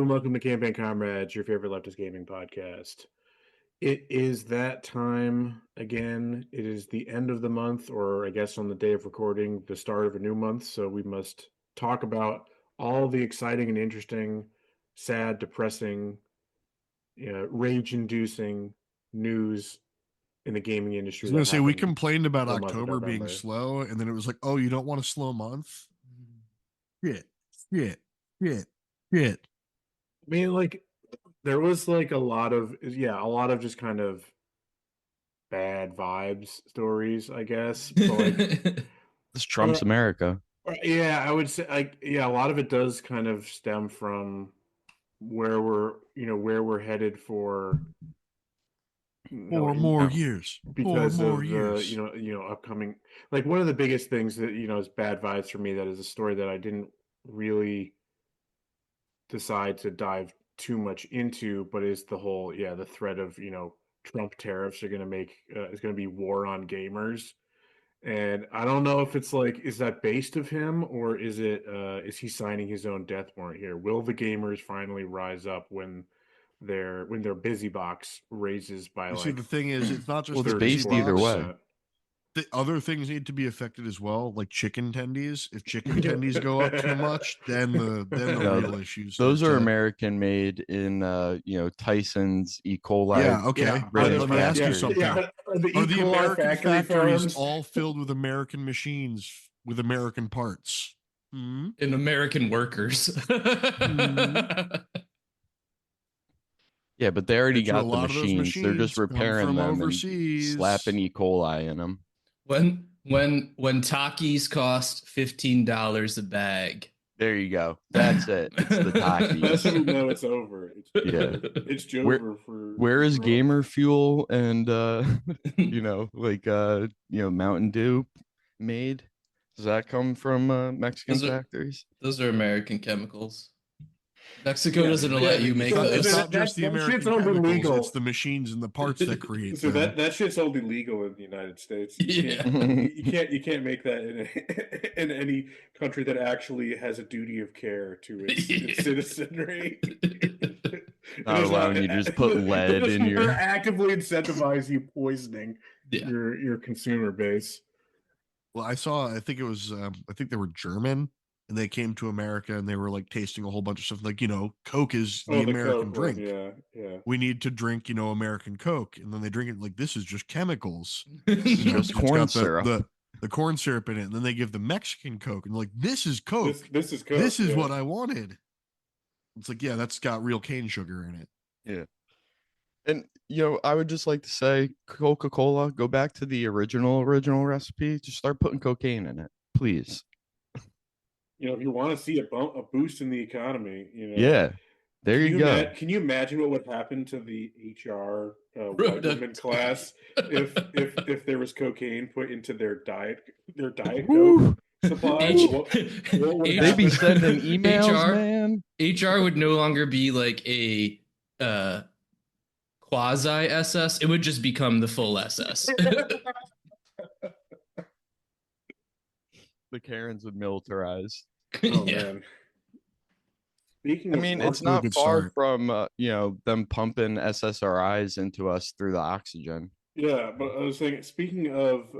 and welcome to Campaign Comrades, your favorite leftist gaming podcast. It is that time again. It is the end of the month, or I guess on the day of recording, the start of a new month. So we must talk about all the exciting and interesting, sad, depressing, rage-inducing news in the gaming industry. I was going that to say, we happened complained about the month of October being November. slow, and then it was like, oh, you don't want a slow month? Shit. I mean, like, there was like a lot of just kind of bad vibes stories, I guess. But like, This Trump's America. yeah, I would say, like, yeah, a lot of it does kind of stem from where we're headed for 4 more years. because 4 more of years. the upcoming, like, one of the biggest things that is bad vibes for me, that is a story that I didn't really decide to dive too much into, but is the whole the threat of Trump tariffs are going to make is going to be war on gamers. And I don't know if it's like, is that based of him, or is he signing his own death warrant here? Will the gamers finally rise up when their busy box raises by You like see, the thing is, it's not just It's based either way. The other things need to be affected as well, like chicken tendies. If chicken tendies go up too much, then the real issues. Those are American made in Tyson's E. coli. Yeah, okay. Let me ask you something. Yeah. Are the American factories farms all filled with American machines with American parts? And American workers. Yeah, but they already got the machines. They're just repairing them overseas. and slapping E. coli in them. When Takis cost $15 a bag. There you go. That's it. It's the Takis. That's when we know it's over. It's Jover where is Gamer Fuel and Mountain Dew made? Does that come from Mexican factories? Those are American chemicals. Mexico doesn't let you make those. It's not just the American chemicals, it's the machines and the parts that create so them. that shit's only legal in the United States. Yeah. You can't make that in any country that actually has a duty of care to its citizenry. Not allowing you to just put lead in your... actively incentivize you poisoning your consumer base. Well, I think it was, I think they were German, and they came to America and they were like tasting a whole bunch of stuff. Like, Coke is the American Coke, drink. Yeah. We need to drink, American Coke. And then they drink it like, this is just chemicals. Just corn syrup. The corn syrup in it. And then they give the Mexican Coke and like, this is Coke. This is Coke. This is what I wanted. It's like, yeah, that's got real cane sugar in it. Yeah. And, I would just like to say, Coca-Cola, go back to the original recipe. Just start putting cocaine in it, please. If you want to see a boost in the economy, Yeah, there you go. Can you imagine what would happen to the HR white women class if there was cocaine put into their diet Coke supply? They'd be sending emails, man. HR would no longer be like a quasi SS. It would just become the full SS. The Karens would militarize. Oh man. It's not far from them pumping SSRIs into us through the oxygen. Yeah, but I was saying, speaking of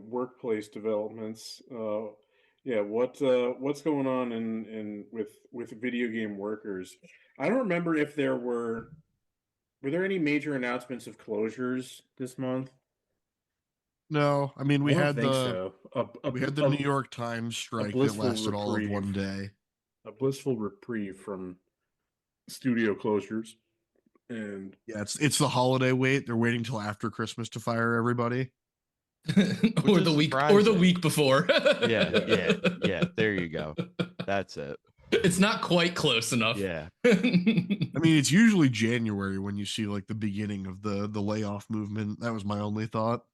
workplace developments, what's going on in with video game workers? I don't remember if were there any major announcements of closures this month? No, we had the New York Times strike that lasted all of one day. A blissful reprieve from studio closures, and it's the holiday wait. They're waiting till after Christmas to fire everybody, or the week before. yeah. There you go. That's it. It's not quite close enough. Yeah. It's usually January when you see like the beginning of the layoff movement. That was my only thought.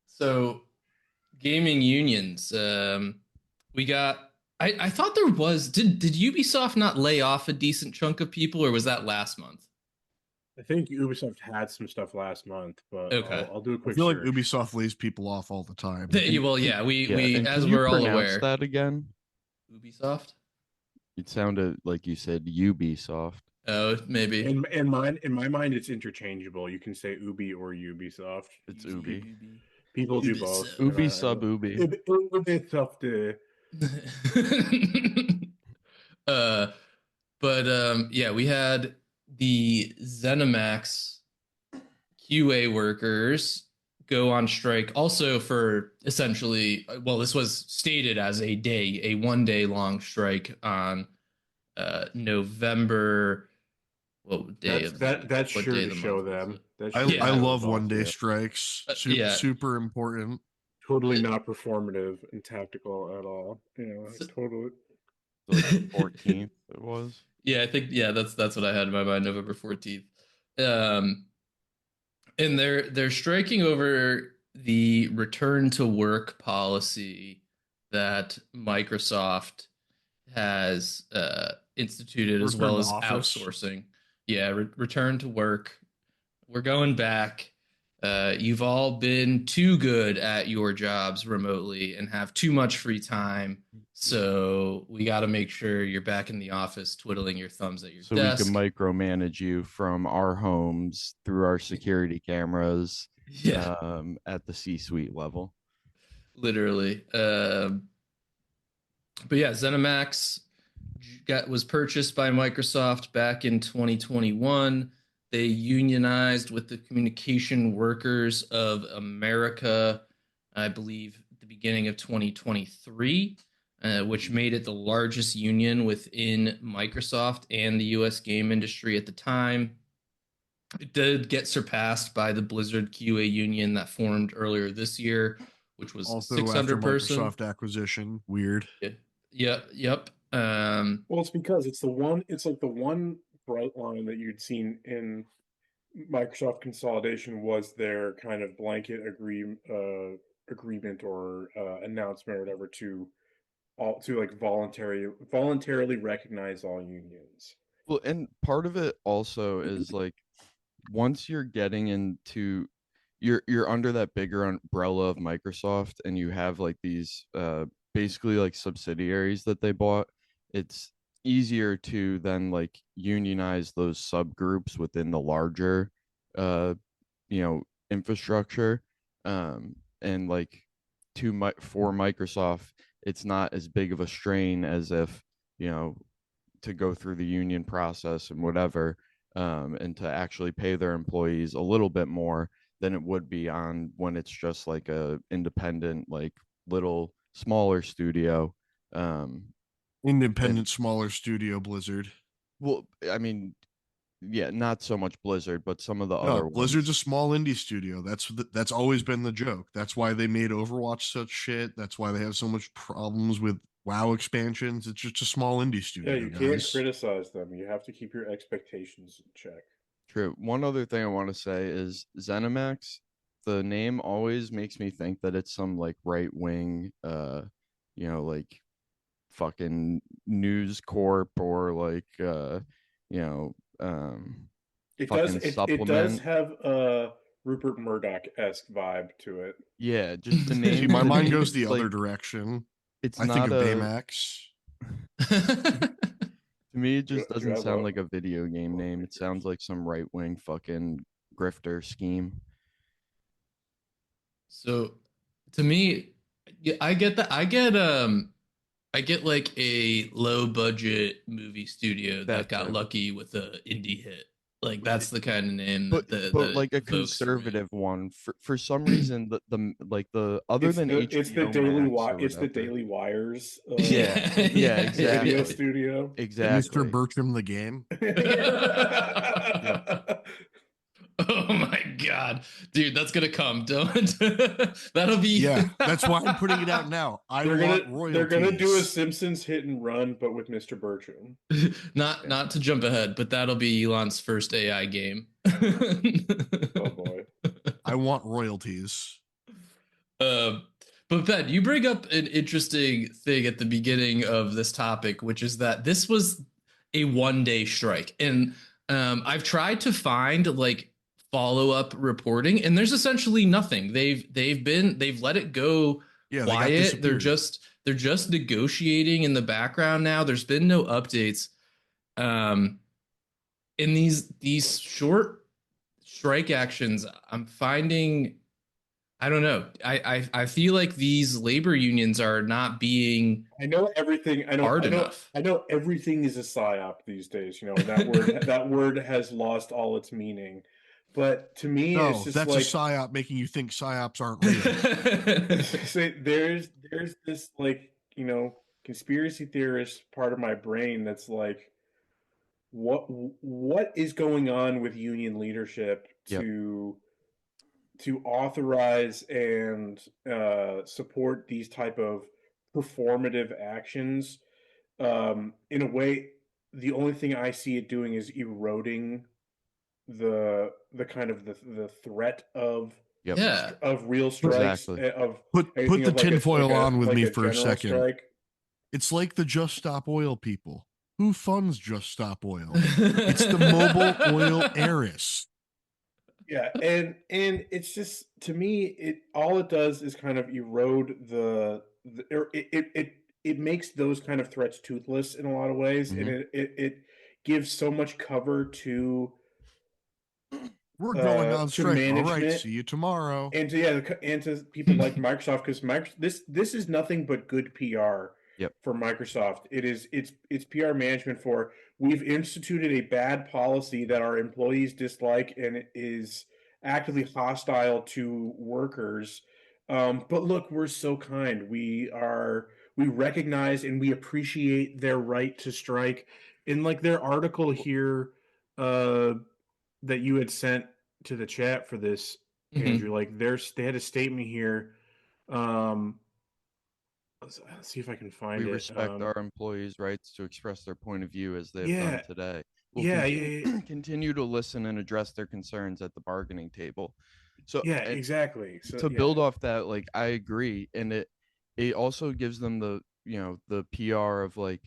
So gaming unions, we got, I thought there was, did Ubisoft not lay off a decent chunk of people, or was that last month? I think Ubisoft had some stuff last month, but okay. I'll do a quick I feel search. Like Ubisoft lays people off all the time. Well, yeah, we as we're all aware. That again? Ubisoft. It sounded like you said Ubisoft. Oh, maybe. In my mind, it's interchangeable. You can say Ubi or Ubisoft. It's Ubi. People do both. Ubisoft. Ubi sub Ubi. Ubisoft. uh, but yeah, we had the ZeniMax QA workers go on strike also for essentially, well, this was stated as a 1 day long strike on November. What day of That's what sure day to of the show month was them. it? That's I, sure Yeah. I to show love off, 1 day yeah. strikes. Yeah. Super important. Totally not performative and tactical at all. Totally. Like the 14th it was. Yeah, I think that's what I had in my mind, November 14th. And they're striking over the return to work policy that Microsoft has instituted, as Return well to as office. outsourcing. Yeah, return to work. We're going back. You've all been too good at your jobs remotely and have too much free time. So we got to make sure you're back in the office twiddling your thumbs at your So desk. we can micromanage you from our homes through our security cameras Yeah, at the C-suite level. literally. But yeah, ZeniMax was purchased by Microsoft back in 2021. They unionized with the Communication Workers of America, I believe, at the beginning of 2023, which made it the largest union within Microsoft and the US game industry at the time. It did get surpassed by the Blizzard QA union that formed earlier this year, which was Also 600 after person. Microsoft acquisition. Weird. Yep. Well, it's because it's like the one bright line that you'd seen in Microsoft consolidation was their kind of blanket agreement or announcement or whatever to like voluntarily recognize all unions. Well, and part of it also is like once you're getting into you're under that bigger umbrella of Microsoft and you have like these basically like subsidiaries that they bought, it's easier to then like unionize those subgroups within the larger uh infrastructure. And like for Microsoft, it's not as big of a strain as if, you know, to go through the union process and whatever, and to actually pay their employees a little bit more than it would be on when it's just like a independent, like little smaller studio. Independent, smaller studio, Blizzard. Well, I mean, yeah, not so much Blizzard, but some of the No, other Blizzard's a ones. small indie studio. That's always been the joke. That's why they made Overwatch such shit. That's why they have so much problems with WoW expansions. It's just a small indie studio. Yeah, you can't guys. criticize them. You have to keep your expectations in check. True. One other thing I want to say is ZeniMax. The name always makes me think that it's some like right wing, like fucking News Corp or like, you know, It fucking does supplement. have a Rupert Murdoch-esque vibe to it. Yeah, just the See, name. my to mind me, goes the it's other like, direction. it's I think not of a. Baymax. To me, it just Do doesn't have sound a- like a video game name. It sounds like some right wing fucking grifter scheme. So to me, yeah, I get that. I get like a low budget movie studio that That got too. lucky with a indie hit. Like that's the kind of name But that but like a evokes for me. conservative one for some reason the like the other than It's the HBO Max or it's the whatever. Daily Wire's Yeah, yeah, video exactly. studio. Mr. Exactly. Bertram the game. Yep. Oh my god, dude, that's gonna come. Don't. That'll be. Yeah, that's why I'm putting it out now. I want royalties. They're gonna do a Simpsons hit and run, but with Mr. Bertram. Not to jump ahead, but that'll be Elon's first AI game. Oh boy. I want royalties. But Ben, you bring up an interesting thing at the beginning of this topic, which is that this was a 1 day strike, and I've tried to find like follow-up reporting, and there's essentially nothing. They've let it go Yeah, quiet. They're disappeared. they're just negotiating in the background now. There's been no updates. Um, in these short strike actions, I'm finding, I don't know. I feel like these labor unions are not being I know everything. hard enough. I know everything is a psyop these days. You know, and that word has lost all its meaning. But to me, it's No, just that's a like psyop making you think psyops aren't real. so there's this like conspiracy theorist part of my brain that's like what is going on with union leadership Yep. to authorize and support these type of performative actions in a way. The only thing I see it doing is eroding the kind of the threat Yep. Yeah. of real strikes, Exactly. of Put anything the of like tinfoil on with like me a for a general second. strike. It's like the Just Stop Oil people. Who funds Just Stop Oil? It's the mobile oil heiress. Yeah, and it's just, to me, it all it does is kind of erode the or it makes those kind of threats toothless in a lot of ways, and Mhm. it gives so much cover We're going on to strike. All right, management see you tomorrow. and to people like Microsoft, because this is nothing but good PR Yep. for Microsoft. It's PR management for, we've instituted a bad policy that our employees dislike and is actively hostile to workers. But look, we're so kind. We recognize and we appreciate their right to strike. In like their article here, uh, that you had sent to the chat for this, Mhm. Andrew, like they had a statement here. Let's see if I can We find it. respect our employees' rights to express their point of view as they have done Yeah, today. We'll yeah, continue yeah, continue to listen and address their concerns at the bargaining table. So, yeah, and exactly. So to yeah, build off that, like I agree, and it also gives them the the PR of like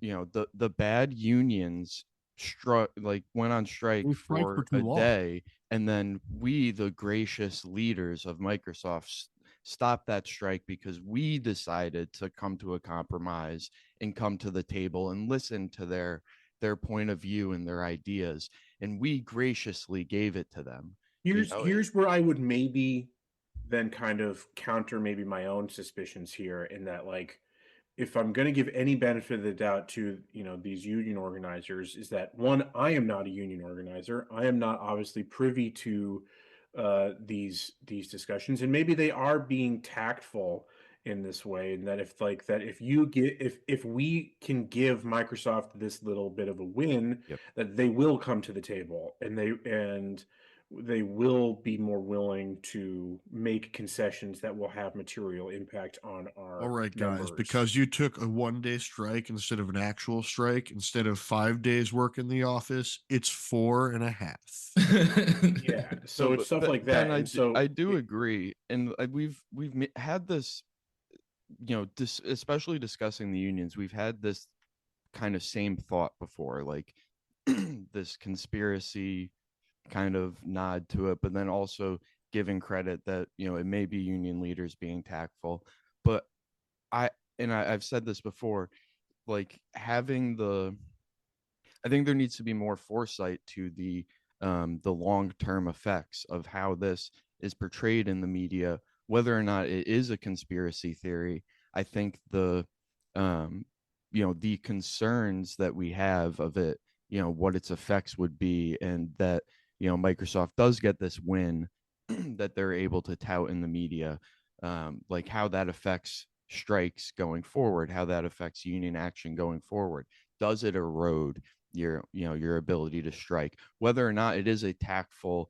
the bad unions struck like went on strike We strike for for too a long. day, and then we, the gracious leaders of Microsoft, stopped that strike because we decided to come to a compromise and come to the table and listen to their point of view and their ideas, and we graciously gave it to them. here's where I would maybe then kind of counter maybe my own suspicions here, in that like, if I'm going to give any benefit of the doubt to these union organizers, is that one, I am not a union organizer. I am not obviously privy to these discussions, and maybe they are being tactful in this way, and that if you get if we can give Microsoft this little bit of a win, Yep. that they will come to the table, and they will be more willing to make concessions that will have material impact on our All right, guys, members. because you took a 1-day strike instead of an actual strike, instead of 5 days work in the office, it's 4.5. Yeah, No, so it's but stuff like Ben, that, and so I do agree, and had this, especially discussing the unions, we've had this kind of same thought before, like this conspiracy kind of nod to it, but then also giving credit that it may be union leaders being tactful. But I I've said this before, like having I think there needs to be more foresight to the long term effects of how this is portrayed in the media, whether or not it is a conspiracy theory. I think um, the concerns that we have of it, what its effects would be, and that Microsoft does get this win that they're able to tout in the media, like how that affects strikes going forward, how that affects union action going forward. Does it erode your ability to strike, whether or not it is a tactful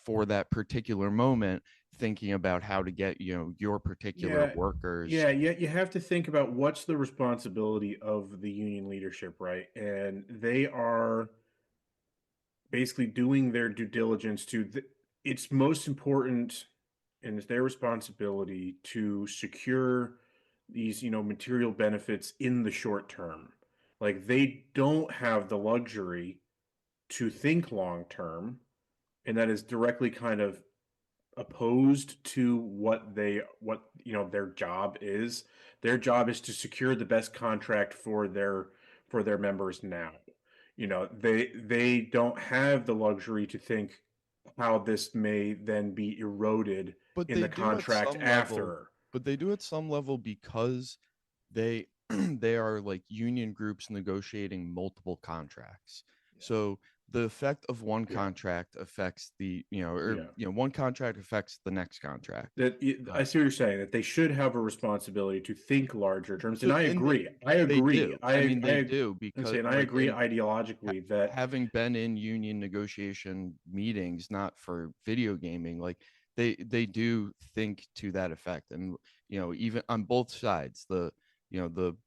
for that particular moment, thinking about how to get your particular yeah, workers. yeah, you have to think about what's the responsibility of the union leadership, right? And they are basically doing their due diligence it's most important, and it's their responsibility to secure these material benefits in the short term. Like, they don't have the luxury to think long term, and that is directly kind of opposed to what their job is. Their job is to secure the best contract for their members now. They don't have the luxury to think how this may then be eroded But in they the do at contract some level. after. But they do at some level because they they are like union groups negotiating multiple contracts. So the effect of one Yeah. contract affects the Yeah. one contract affects the next contract. I see what you're saying, that they should have a responsibility to think larger terms, and I And agree. I they agree. do. I mean, they do And because saying I like agree in ideologically that having been in union negotiation meetings, not for video gaming, like they do think to that effect. And even on both sides, the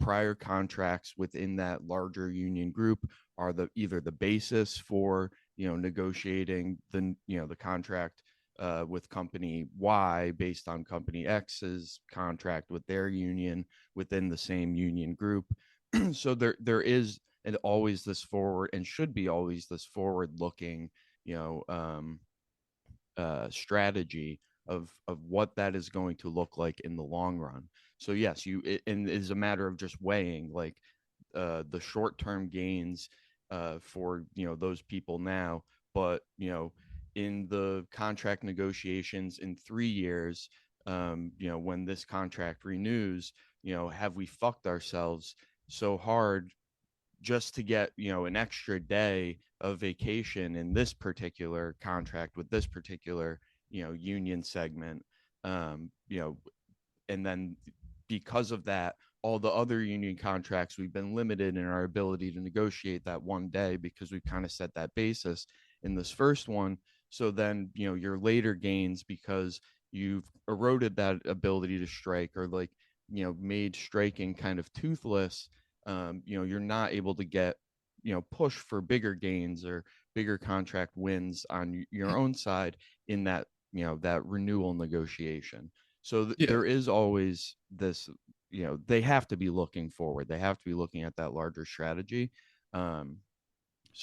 prior contracts within that larger union group are either the basis for negotiating the contract with company Y based on company X's contract with their union within the same union group. So there is and always this forward, and should be always this forward looking you know strategy of what that is going to look like in the long run. So yes, and it is a matter of just weighing like the short term gains for those people now, but in the contract negotiations in 3 years, when this contract renews, have we fucked ourselves so hard just to get an extra day of vacation in this particular contract with this particular union segment, um you know and then because of that, all the other union contracts, we've been limited in our ability to negotiate that one day because we've kind of set that basis in this first one. So then your later gains, because you've eroded that ability to strike, or like made striking kind of toothless. You're not able to get push for bigger gains or bigger contract wins on your own side in that that renewal negotiation. So Yeah. there is always this, they have to be looking forward. They have to be looking at that larger strategy. Um,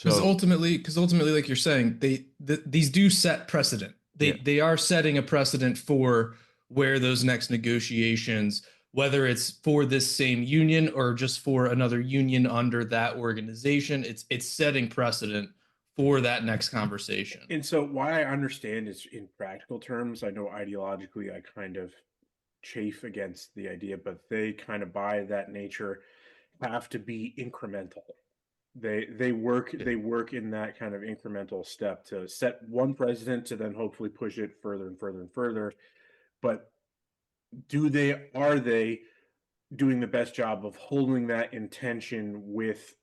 Because so ultimately, like you're saying, these do set precedent. yeah, They are setting a precedent for where those next negotiations, whether it's for this same union or just for another union under that organization, it's setting precedent for that next conversation. And so why I understand is in practical terms. I know ideologically I kind of chafe against the idea, but they kind of by that nature have to be incremental. They work in that kind of incremental step to set one precedent to then hopefully push it further and further and further. But are they doing the best job of holding that intention with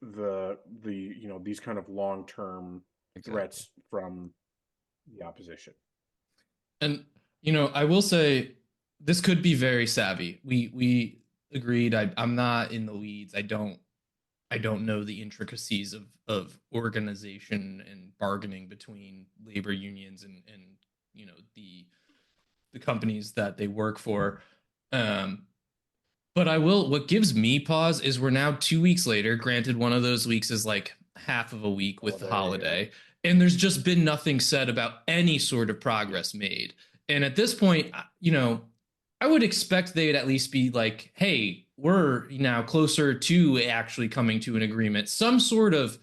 these kind of long-term exactly. threats from the opposition? And I will say this could be very savvy. We agreed. I'm not in the weeds. I don't know the intricacies of organization and bargaining between labor unions and the companies that they work for. Um, but I will. What gives me pause is we're now 2 weeks later. Granted, one of those weeks is like half of a week with the holiday, and there's just been nothing said about any sort of progress made. And at this point, I would expect they'd at least be like, "Hey, we're now closer to actually coming to an agreement, some sort of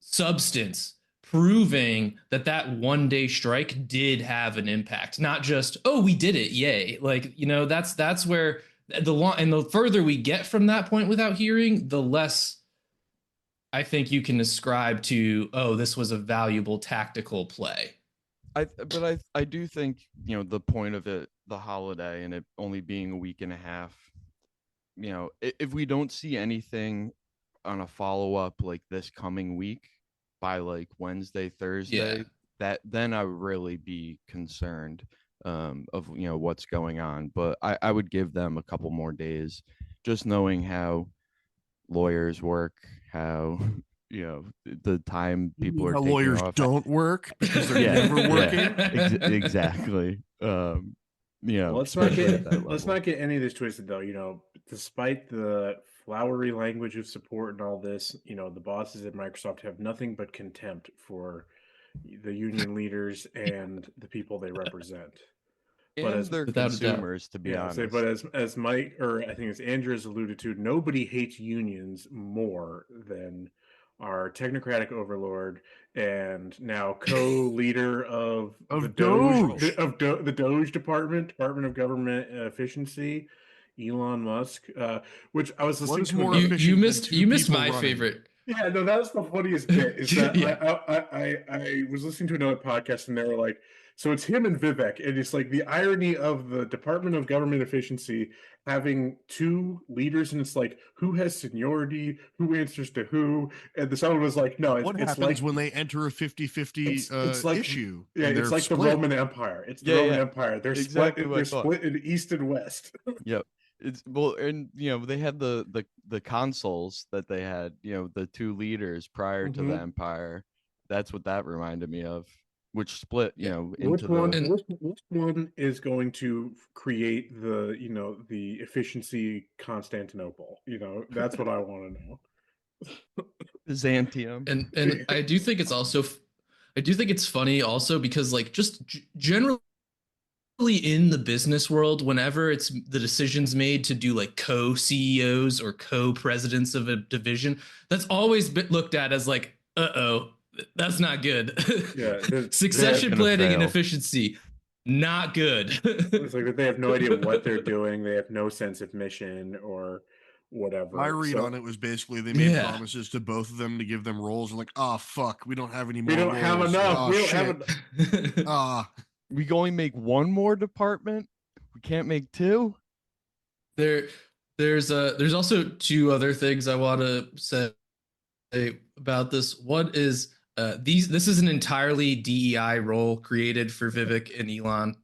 substance proving that that 1 day strike did have an impact, not just, oh, we did it, yay." Like, that's where the further we get from that point without hearing, the less I think you can ascribe to, oh, this was a valuable tactical play. I do think the point of it, the holiday, and it only being a week and a half, if we don't see anything on a follow up like this coming week by like Wednesday, Thursday, Yeah. that then I would really be concerned of what's going on. But I would give them a couple more days, just knowing how lawyers work, how the time people are How taking lawyers off. don't work because they're never working. Exactly. Well, Especially at that let's level. not get any of this twisted though. Despite the flowery language of support and all this, the bosses at Microsoft have nothing but contempt for the union leaders and the people they represent. But And as they're Without a doubt. consumers, to be yeah, honest. but as Mike, or I think as Andrew has alluded to, nobody hates unions more than our technocratic overlord and now co-leader of the Doge, Doge. the Doge Department of Government Efficiency, Elon Musk. Which I was What listening is to more another. efficient than two you missed people my running? favorite. Yeah, no, that was the funniest bit. Is that Yeah. I was listening to another podcast and they were like, so it's him and Vivek, and it's like the irony of the Department of Government Efficiency having two leaders, and it's like who has seniority, who answers to who, and the other was like, no, What it's happens like when they enter a 50-50 it's like issue? yeah, and it's they're like the split? Roman Empire. It's the Yeah, Roman yeah. Empire. They're Exactly what I They're thought. split in east and west. Yep. It's well, and they had the consuls that they had, the two leaders prior to the Mhm. empire. That's what that reminded me of, which split, Which into one? the. And- Which one is going to create the the efficiency Constantinople? That's what I want to know. Byzantium. And I do think it's also I do think it's funny also because like just generally in the business world, whenever it's the decisions made to do like co-CEOs or co-presidents of a division, that's always been looked at as like, uh-oh, that's not good. Yeah, Succession gonna planning and fail. efficiency, not good. it's like that they have no idea what they're doing. They have no sense of mission or whatever. My read So on it was basically they made Yeah. promises to both of them to give them roles. And like, oh fuck, we don't have any more we don't roles. have enough. Oh, We don't shit. have enough. Ah, We can only make one more department. We can't make two. There's also two other things I want to say about this. One is this is an entirely DEI role created for Vivek and Elon.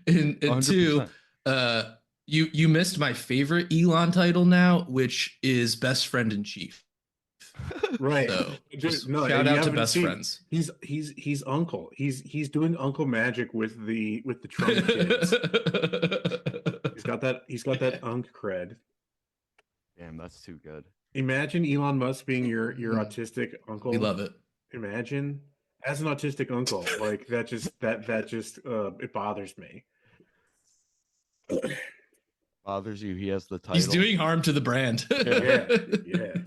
and two, 100%. you missed my favorite Elon title now, which is best friend in chief. Right. So just No, shout you out to haven't best seen- friends. He's uncle. He's doing uncle magic with the Trump kids. He's got that unk cred. Damn, that's too good. Imagine Elon Musk being your Mm. autistic uncle. We love it. Imagine as an autistic uncle, like that just it bothers me. Bothers you? He has the title. He's doing harm to the brand. Yeah,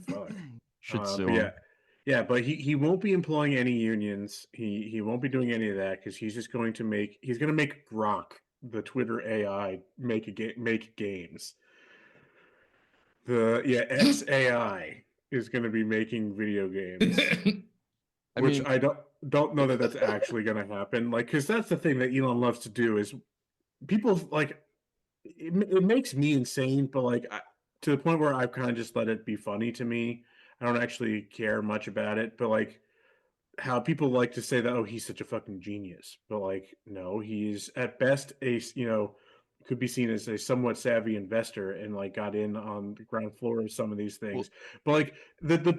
fuck. Should sue But him. yeah, but he won't be employing any unions. He won't be doing any of that because he's just going to make Grok, the Twitter AI, make games. The XAI is going to be making video games, I which mean, I don't know that that's actually going to happen. Like, because that's the thing that Elon loves to do is people like it makes me insane, but like to the point where I've kind of just let it be funny to me. I don't actually care much about it, but like how people like to say that, oh, he's such a fucking genius, but like no, he's at best a could be seen as a somewhat savvy investor and like got in on the ground floor of some of these things. But like the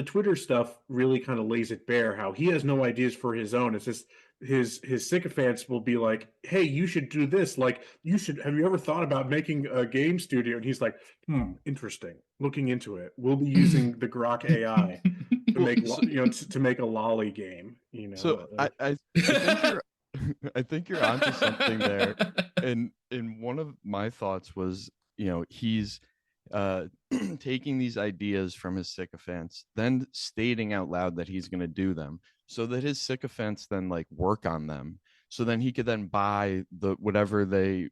Twitter stuff really kind of lays it bare how he has no ideas for his own. It's just his sycophants will be like, hey, you should do this, like have you ever thought about making a game studio? And he's like, interesting, looking into it. We'll be using the Grok AI to make to make a lolly game, so I think you're I think you're onto something there. And one of my thoughts was, he's taking these ideas from his sycophants, then stating out loud that he's going to do them, so that his sycophants then like work on them, so then he could then buy the whatever they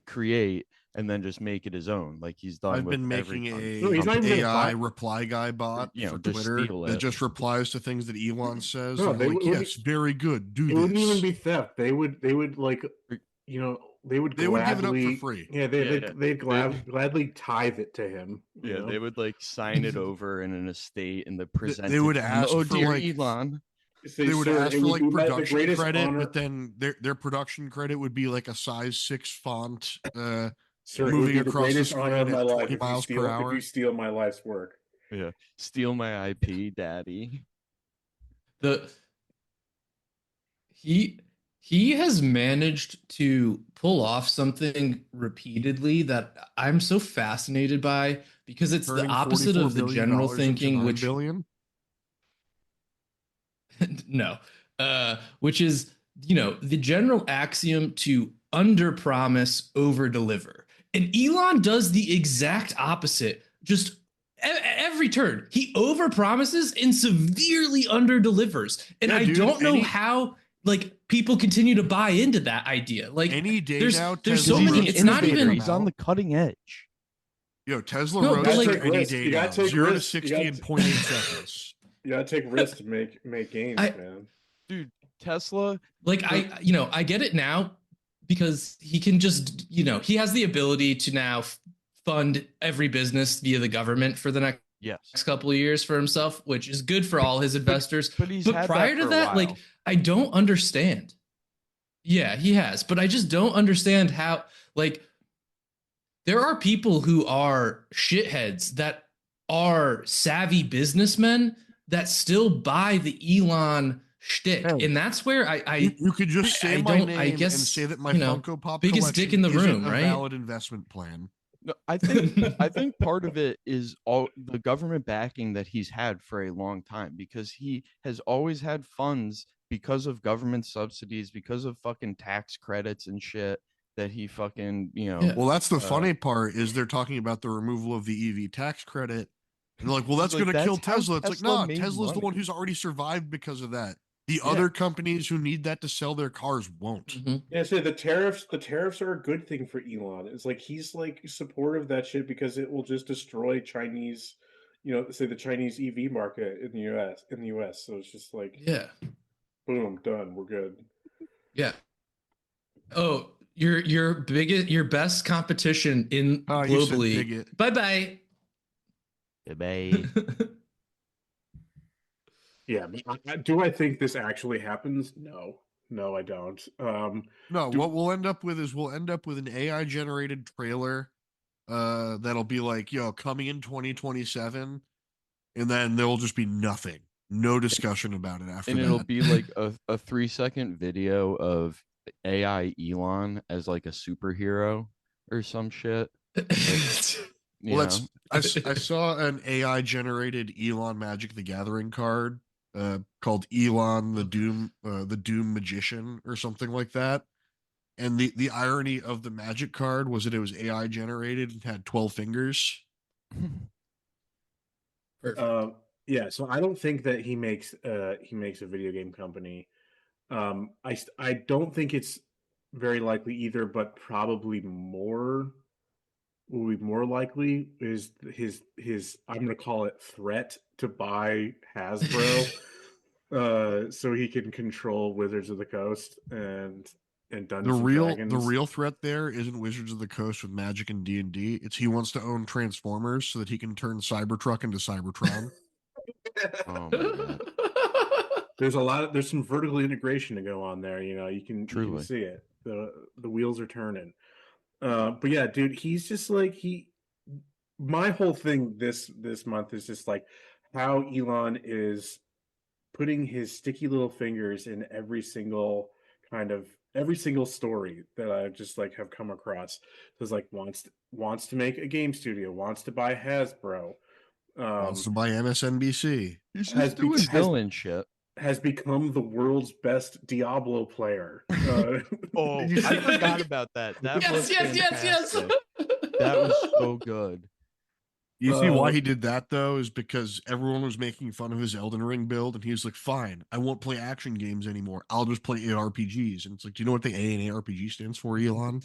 create and then just make it his own, like he's done. I've with been making every a he's not even gonna AI buy- reply guy bot for Twitter steal that it. just replies to things that Elon says. No, and they I'm like, would- yes, very good. Do it this. wouldn't even be theft. They would like they would They would give it up gladly, for free. Yeah, they'd gladly tithe it to him. Yeah, they would like sign it over in an estate and present. They would it to him. ask Oh, for dear like Elon. they would ask it for would like be the production greatest credit, honor- but then their production credit would be like a size 6 font. Sir, it would moving be the across the greatest honor of screen my at life 20 if you miles per hour. If you steal my life's work. Yeah, steal my IP, daddy. He has managed to pull off something repeatedly that I'm so fascinated by, because it's the Turning opposite $44 of the billion general into thinking, $9 which billion. No, which is, the general axiom to under promise, over deliver. And Elon does the exact opposite. Just every turn, he over promises and severely under delivers. And Yeah, I dude, don't know how people continue to buy into that idea. Any day there's now, there's Tesla so many. roads It's not innovator. even. He's on the cutting edge. Yo, Tesla No, roads but, You gotta like take any risks. day You now. gotta take 0 to risks. You 60 gotta in 0.8 seconds. You gotta take risks to make gains, I- man. Dude, Tesla. I get it now because he can just, he has the ability to now fund every business via the government for the next Yes. couple of years for himself, which is good for all his investors. But he's But had prior that to for a that, while. I don't understand. Yeah, he has, but I just don't understand how, there are people who are shitheads that are savvy businessmen that still buy the Elon shtick. Hey, And that's where You could just say I my don't- name I guess, and say that my you know, Funko Pop biggest dick collection in the isn't room, a right? valid investment plan. No, I think part of it is all the government backing that he's had for a long time, because he has always had funds because of government subsidies, because of fucking tax credits and shit that he fucking, Yeah. Well, that's the funny part is they're talking about the removal of the EV tax credit. And they're like, well, that's Like, going to kill that's how Tesla. It's like, Tesla nah, made Tesla's the money. one who's already survived because of that. The Yeah. other companies who need that to sell their cars won't. Mhm. Yeah, so the tariffs are a good thing for Elon. It's like he's supportive of that shit because it will just destroy Chinese, say the Chinese EV market in the US. So it's just like, Yeah. boom, done. We're good. Yeah. Oh, your best competition in Oh, you said globally. bigot. Bye-bye. Bye. Yeah, but do I think this actually happens? No, I don't. No, Do- what we'll end up with is an AI generated trailer that'll be like, yo, coming in 2027, and then there will just be nothing. No discussion about it after And that. it'll be like a 3-second video of AI Elon as like a superhero or some shit. You Well, know? I saw an AI generated Elon Magic the Gathering card called Elon the Doom Magician or something like that. And the irony of the magic card was that it was AI generated and had 12 fingers. Perfect. Yeah, so I don't think that he makes a video game company. I don't think it's very likely either, but probably will be more likely is his I'm gonna call it threat to buy Hasbro, so he can control Wizards of the Coast and Dungeons and The Dragons. real threat there isn't Wizards of the Coast with Magic and D&D. It's he wants to own Transformers so that he can turn Cybertruck into Cybertron. Oh my god. There's some vertical integration to go on there. You can Truly. see it. The wheels are turning. But yeah, dude, he's just like my whole thing this month is just like how Elon is putting his sticky little fingers in every single story that I just have come across. So it's like wants to make a game studio, wants to buy Hasbro, Wants to buy MSNBC. He's has just doing villain shit. has become the world's best Diablo player. Oh, I forgot about that. That was yes. fantastic. That was so good. You see why he did that though is because everyone was making fun of his Elden Ring build, and he was like, "Fine, I won't play action games anymore. I'll just play ARPGs." And it's like, do you know what the A in ARPG stands for, Elon?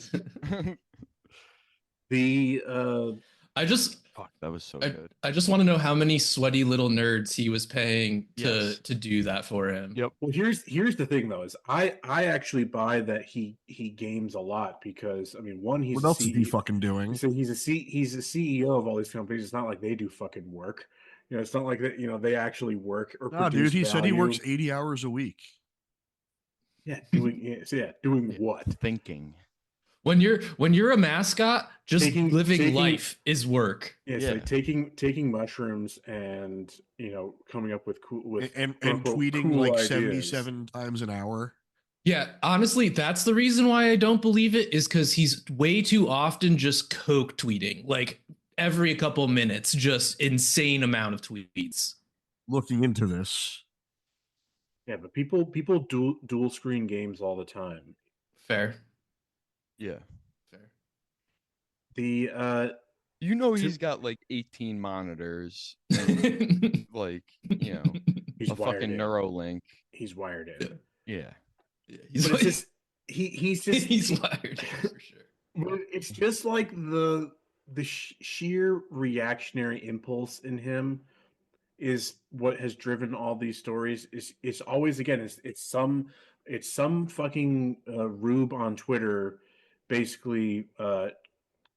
I just Fuck, that was so good. I just want to know how many sweaty little nerds he was paying to Yes. to do that for him. Yep. Well, here's the thing though, is I actually buy that he games a lot because I mean, one, he's What a else is he CEO fucking doing? So he's a CEO of all these companies. It's not like they do fucking work. It's not like that. They actually work or Nah, produce dude, he said he value. works 80 hours a week. Yeah, doing what? Thinking. When you're a mascot, just living life is work. Yeah, so taking mushrooms and coming up with and quote-unquote tweeting cool like ideas. 77 times an hour. Yeah, honestly, that's the reason why I don't believe it, is because he's way too often just coke tweeting, like every couple minutes, just insane amount of tweets. Looking into this. Yeah, but people dual screen games all the time. Fair. Yeah. Fair. The You know, To- he's got like 18 monitors and like, you know, he's a wired fucking in. Neuralink. He's wired in. Yeah. Yeah, But it's just he's just he's wired in for sure. But it's just like the sheer reactionary impulse in him is what has driven all these stories. Is always again it's some fucking rube on Twitter, basically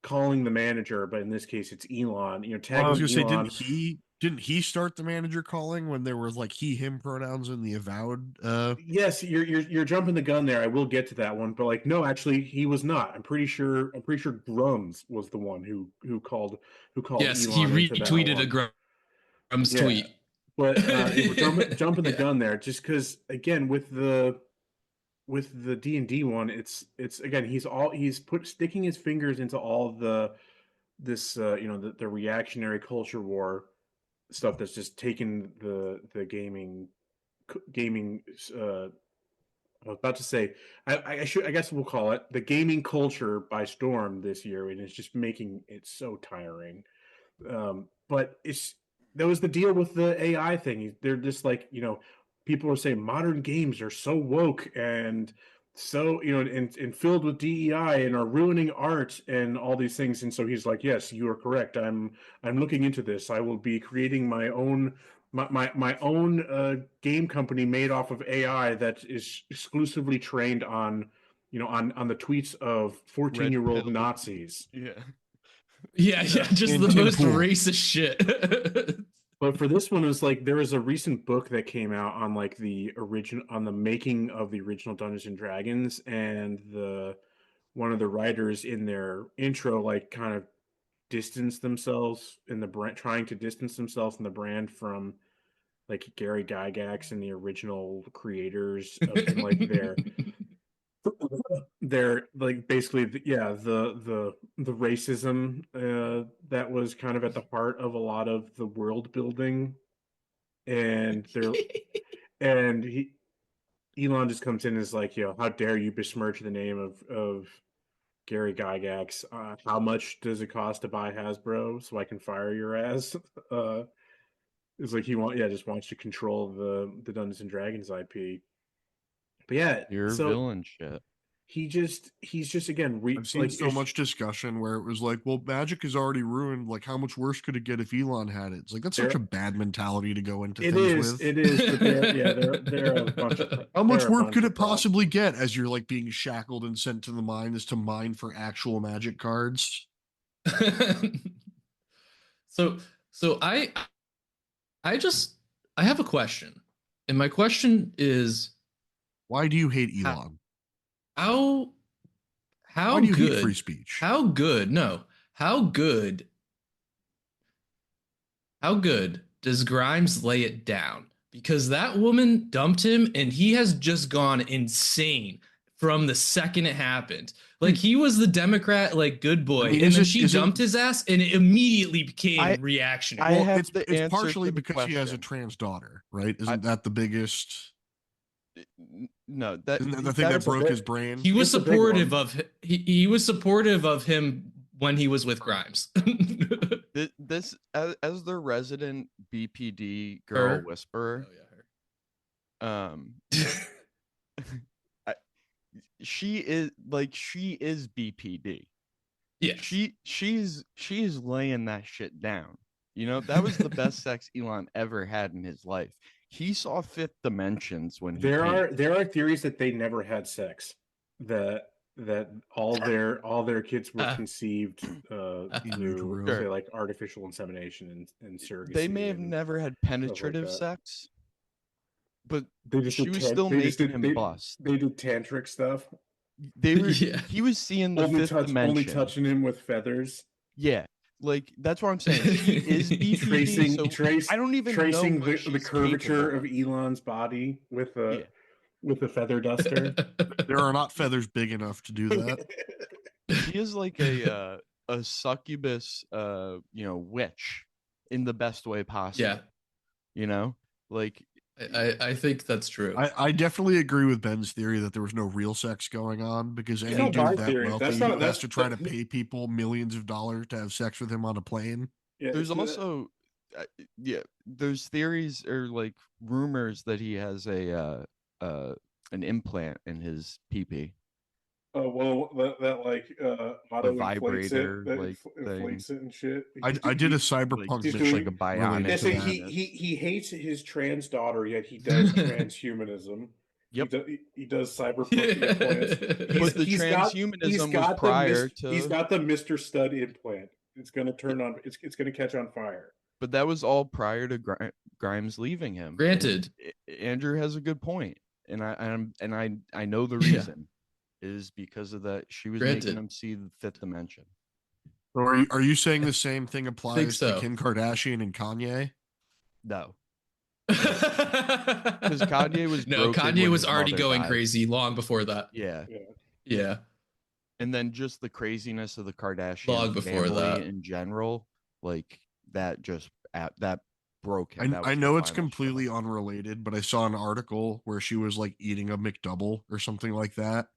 calling the manager, but in this case it's Elon. You know, Well, I was tagging gonna say, Elon. didn't he start the manager calling when there was like he him pronouns in the avowed? Yes, you're jumping the gun there. I will get to that one, but like no, actually he was not. I'm pretty sure Grums was the one who called Yes, he Elon into that retweeted one. a Grum's Yeah, tweet. but we're jumping the Yeah. gun there, just because again with the D&D one, it's again he's sticking his fingers into all this the reactionary culture war stuff that's just taken the gaming I was about to say, I guess we'll call it the gaming culture by storm this year, and it's just making it so tiring. But that was the deal with the AI thing. They're just like, people are saying modern games are so woke and so, and filled with DEI and are ruining art and all these things. And so he's like, yes, you are correct. I'm looking into this. I will be creating my own game company made off of AI that is exclusively trained on, on the tweets of 14-year-old Red pill. Nazis. Yeah. Yeah, just And the Tim most Pool. racist shit. But for this one, it was like there was a recent book that came out on like on the making of the original Dungeons and Dragons, and the one of the writers in their intro like kind of distanced themselves in the brand, trying to distance themselves in the brand from like Gary Gygax and the original creators of, and like their like basically the racism that was kind of at the heart of a lot of the world building, and Elon just comes in and is like, how dare you besmirch the name of Gary Gygax? How much does it cost to buy Hasbro so I can fire your ass? It's like just wants to control the Dungeons and Dragons IP. But yeah, You're so villain shit. he's just again I've seen so much discussion where it was like, well, Magic is already ruined. Like, how much worse could it get if Elon had it? It's like that's such a bad mentality to go into things with. It is, but they're a bunch of How much they're a work bunch could of it possibly get as you're like being shackled and sent to the mine to mine for actual Magic cards? so so I just I have a question. And my question is Why do you hate how Elon? how how Why do you hate free good speech? how good no how good how good does Grimes lay it down? Because that woman dumped him and he has just gone insane from the second it happened. Like he was the Democrat, like good boy, I mean, and then she dumped his ass, and it immediately became reactionary. I Well, have the it's answer partially to the because she has a question. trans daughter, right? Isn't that the biggest? No, Isn't that the thing that that is broke his brain? He was It's a big supportive one. of he was supportive of him when he was with Grimes. this as the resident BPD girl Her. whisperer. Oh Um, yeah, I, she is BPD. yes. She's laying that shit down. You know, that was the best sex Elon ever had in his life. He saw fifth dimensions when he came. There are theories that they never had sex, that all their kids were conceived In through, utero. say, Sure. like artificial insemination and They may surrogacy have and never had stuff like penetrative that. sex, but They just she did was still making him bust. they did tantric stuff. Yeah. He was seeing the fifth Only dimension. touching him with feathers. Yeah, like that's what I'm saying. She is BPD, so I don't even know tracing what the she's curvature capable of of. Elon's body Yeah, with a feather duster. There are not feathers big enough to do that. she is like a succubus, witch in the best way possible. Yeah. You know, like I think that's true. I definitely agree with Ben's theory that there was no real sex going on because It's any not my dude that theory. That's wealthy not has that's to try to that, pay people millions of dollars to have sex with him on a plane. yeah. There's also, yeah, there's theories or like rumors that he has an implant in his pee. Oh well, that like A auto inflates it, vibrator that like thing, inflates it and shit. I did a like cyberpunk He's just like mission a doing. related Yeah, bionic to so that. penis. he hates his trans daughter, yet he does transhumanism. Yep. He does cyberpunk implants. But the He's transhumanism was got the prior he's to, got the Mr. Stud implant. It's gonna turn on. It's gonna catch on fire. but that was all prior to Grimes leaving him. Granted. And Andrew has a good point, and I know the Yeah. reason is because of that she was Granted. making him see the fifth dimension. Or are you saying the same thing think applies so. to Kim Kardashian and Kanye? No, Because Kanye was no, broken Kanye when was his already mother going died. crazy long before that. Yeah. Yeah. Yeah. And then just the craziness of the Kardashian Long before family that. in general, like that just that broke him. That I was the know it's final straw. completely unrelated, but I saw an article where she was like eating a McDouble or something like that.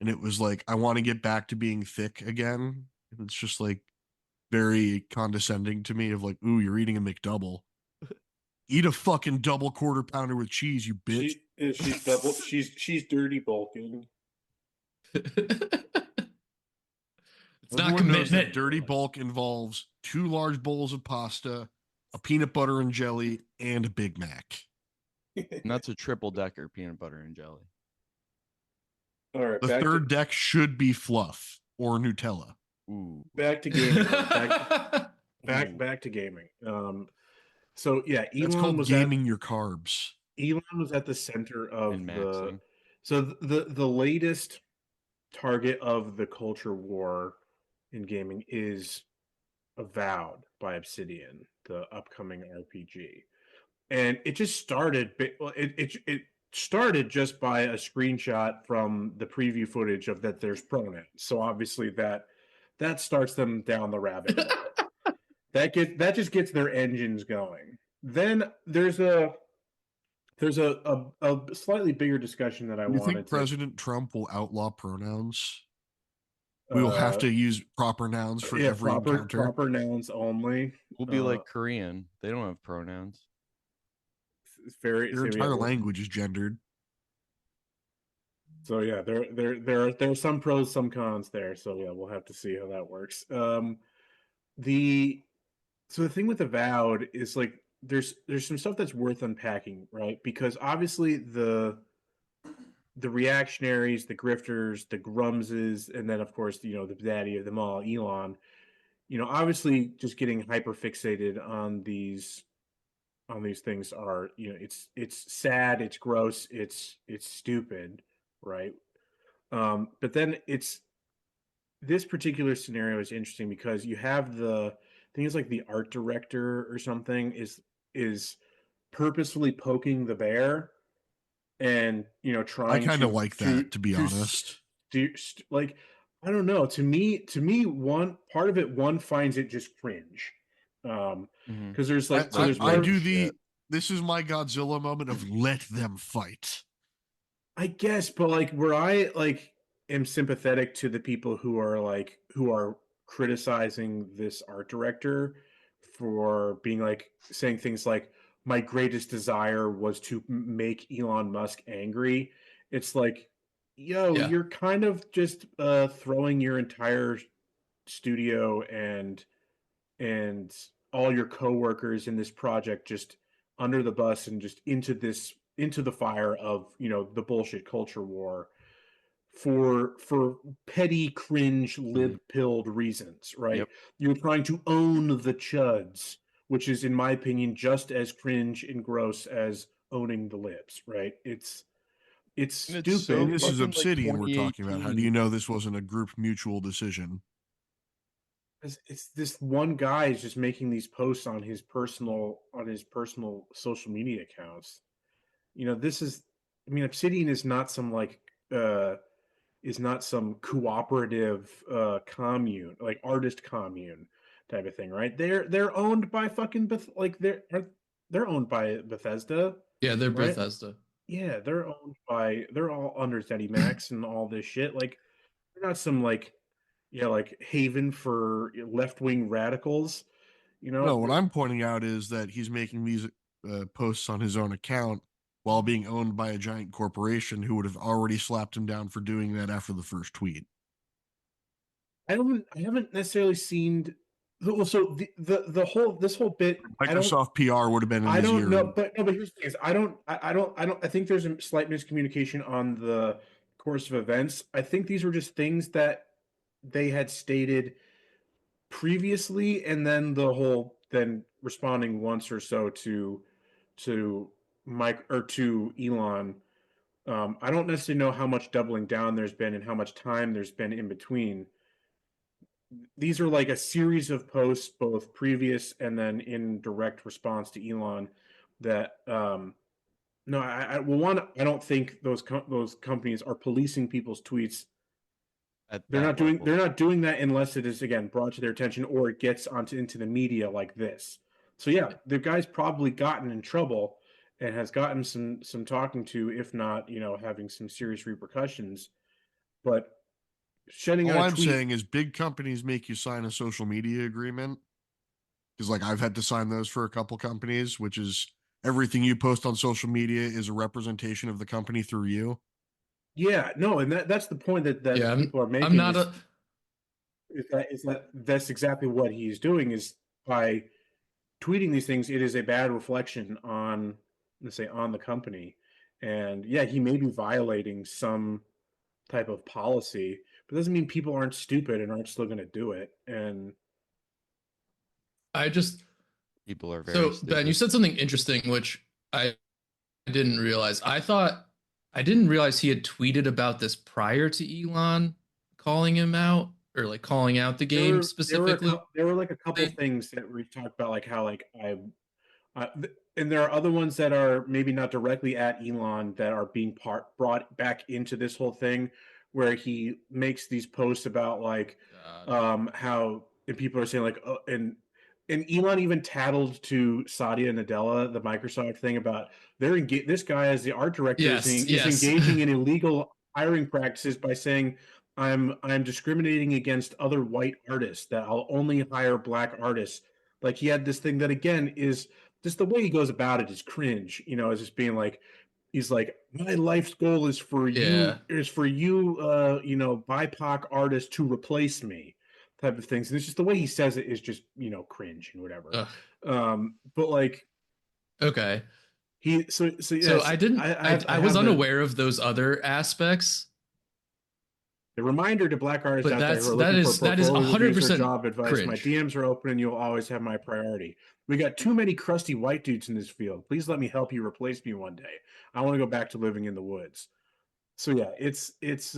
And it was like, I want to get back to being thick again. And it's just like very condescending to me of like, ooh, you're eating a McDouble. Eat a fucking double quarter pounder with cheese, you bitch. She's dirty bulking. It's not Everyone knows that commitment. dirty bulk involves 2 large bowls of pasta, a peanut butter and jelly, and a Big Mac. And that's a triple decker peanut butter and jelly. All right, The third deck should be fluff or Nutella. Ooh. back to gaming. Back to gaming. So yeah, That's called gaming your carbs. Elon was at the center of And maxing. the latest target of the culture war in gaming is Avowed by Obsidian, the upcoming RPG. And it just started it started just by a screenshot from the preview footage of that there's pronouns. So obviously that starts them down the rabbit hole. That just gets their engines going. Then there's a slightly bigger discussion that I You wanted think to. President Trump will outlaw pronouns? We will have to use proper nouns for every encounter. Proper nouns only. We'll be like Korean. They don't have pronouns. It's very Your entire language is gendered. So yeah, there are some pros, some cons there. So yeah, we'll have to see how that works. The thing with Avowed is like there's some stuff that's worth unpacking, right? Because obviously the reactionaries, the grifters, the grumses, and then of course the daddy of them all, Elon. Obviously just getting hyper fixated on these things are it's sad, it's gross, it's stupid, right? But then this particular scenario is interesting because you have the things like the art director or something is purposefully poking the bear and trying I kind of like that, to be honest. like I don't know, to me one part of it, one finds it just cringe because there's like I do this is my Godzilla moment of let them fight, I guess, but like where I like am sympathetic to the people who are criticizing this art director for being like saying things like my greatest desire was to make Elon Musk angry. It's like, yo, you're kind of just throwing your entire studio and all your coworkers in this project just under the bus and just into the fire of the bullshit culture war for petty cringe lib pilled reasons, right? Yep. You're trying to own the chuds, which is in my opinion just as cringe and gross as owning the libs, right? It's stupid. So this is fucking, Obsidian like, we're talking about. How do you know this wasn't a group mutual decision? It's this one guy is just making these posts on his personal social media accounts. This is, I mean, Obsidian is not some cooperative commune, like artist commune type of thing, right? They're owned by fucking like they're owned by Bethesda, Yeah, they're right? Bethesda. Yeah, they're all under ZeniMax and all this shit. Like, they're not some like, yeah, like haven for left-wing radicals. You No, know, what I'm pointing out is that he's making these posts on his own account while being owned by a giant corporation who would have already slapped him down for doing that after the first tweet. I haven't necessarily seen. Well, so the whole this whole bit, Microsoft PR would have been in I his don't ear. know, but no, but here's the thing: is I think there's a slight miscommunication on the course of events. I think these were just things that they had stated previously, and then responding once or so to Mike or to Elon. I don't necessarily know how much doubling down there's been and how much time there's been in between. These are like a series of posts, both previous and then in direct response to Elon. That no, well, one, I don't think those companies are policing people's tweets. At They're that not doing level. they're not doing that unless it is again brought to their attention or it gets into the media like this. So yeah, the guy's probably gotten in trouble and has gotten some talking to, if not, having some serious repercussions. But shedding All out a I'm tweet, saying is big companies make you sign a social media agreement because, like, I've had to sign those for a couple companies, which is everything you post on social media is a representation of the company through you. yeah, no, and that's the point that Yeah, people are I'm making not a. that's exactly what he's doing is by tweeting these things. It is a bad reflection on, let's say, on the company, and yeah, he may be violating some type of policy, but doesn't mean people aren't stupid and aren't still going to do it. And I just People are very so Ben, you stupid. said something interesting, which I didn't realize. I didn't realize he had tweeted about this prior to Elon calling him out or like calling out the game specifically. there were like a couple things that we talked about, like how like and there are other ones that are maybe not directly at Elon that are being brought back into this whole thing, where he makes these posts about like God. how, and people are saying like, oh, and Elon even tattled to Satya Nadella, the Microsoft thing, about this guy as the art director Yes, is yes. engaging in illegal hiring practices by saying I'm discriminating against other white artists, that I'll only hire black artists. Like, he had this thing that again is just the way he goes about it is cringe, is just being like, he's like, my life's goal is for Yeah. you, BIPOC artists to replace me, type of things. And it's just the way he says it is just, cringe and whatever. Ugh. But like Okay. so So yes, I didn't I was have unaware of those other aspects, the reminder to black artists but out there who are that looking for is that is portfolio reviews or 100% job advice. My cringe. DMs are open and you'll always have my priority. We got too many crusty white dudes in this field. Please let me help you replace me one day. I want to go back to living in the woods. So yeah, it's just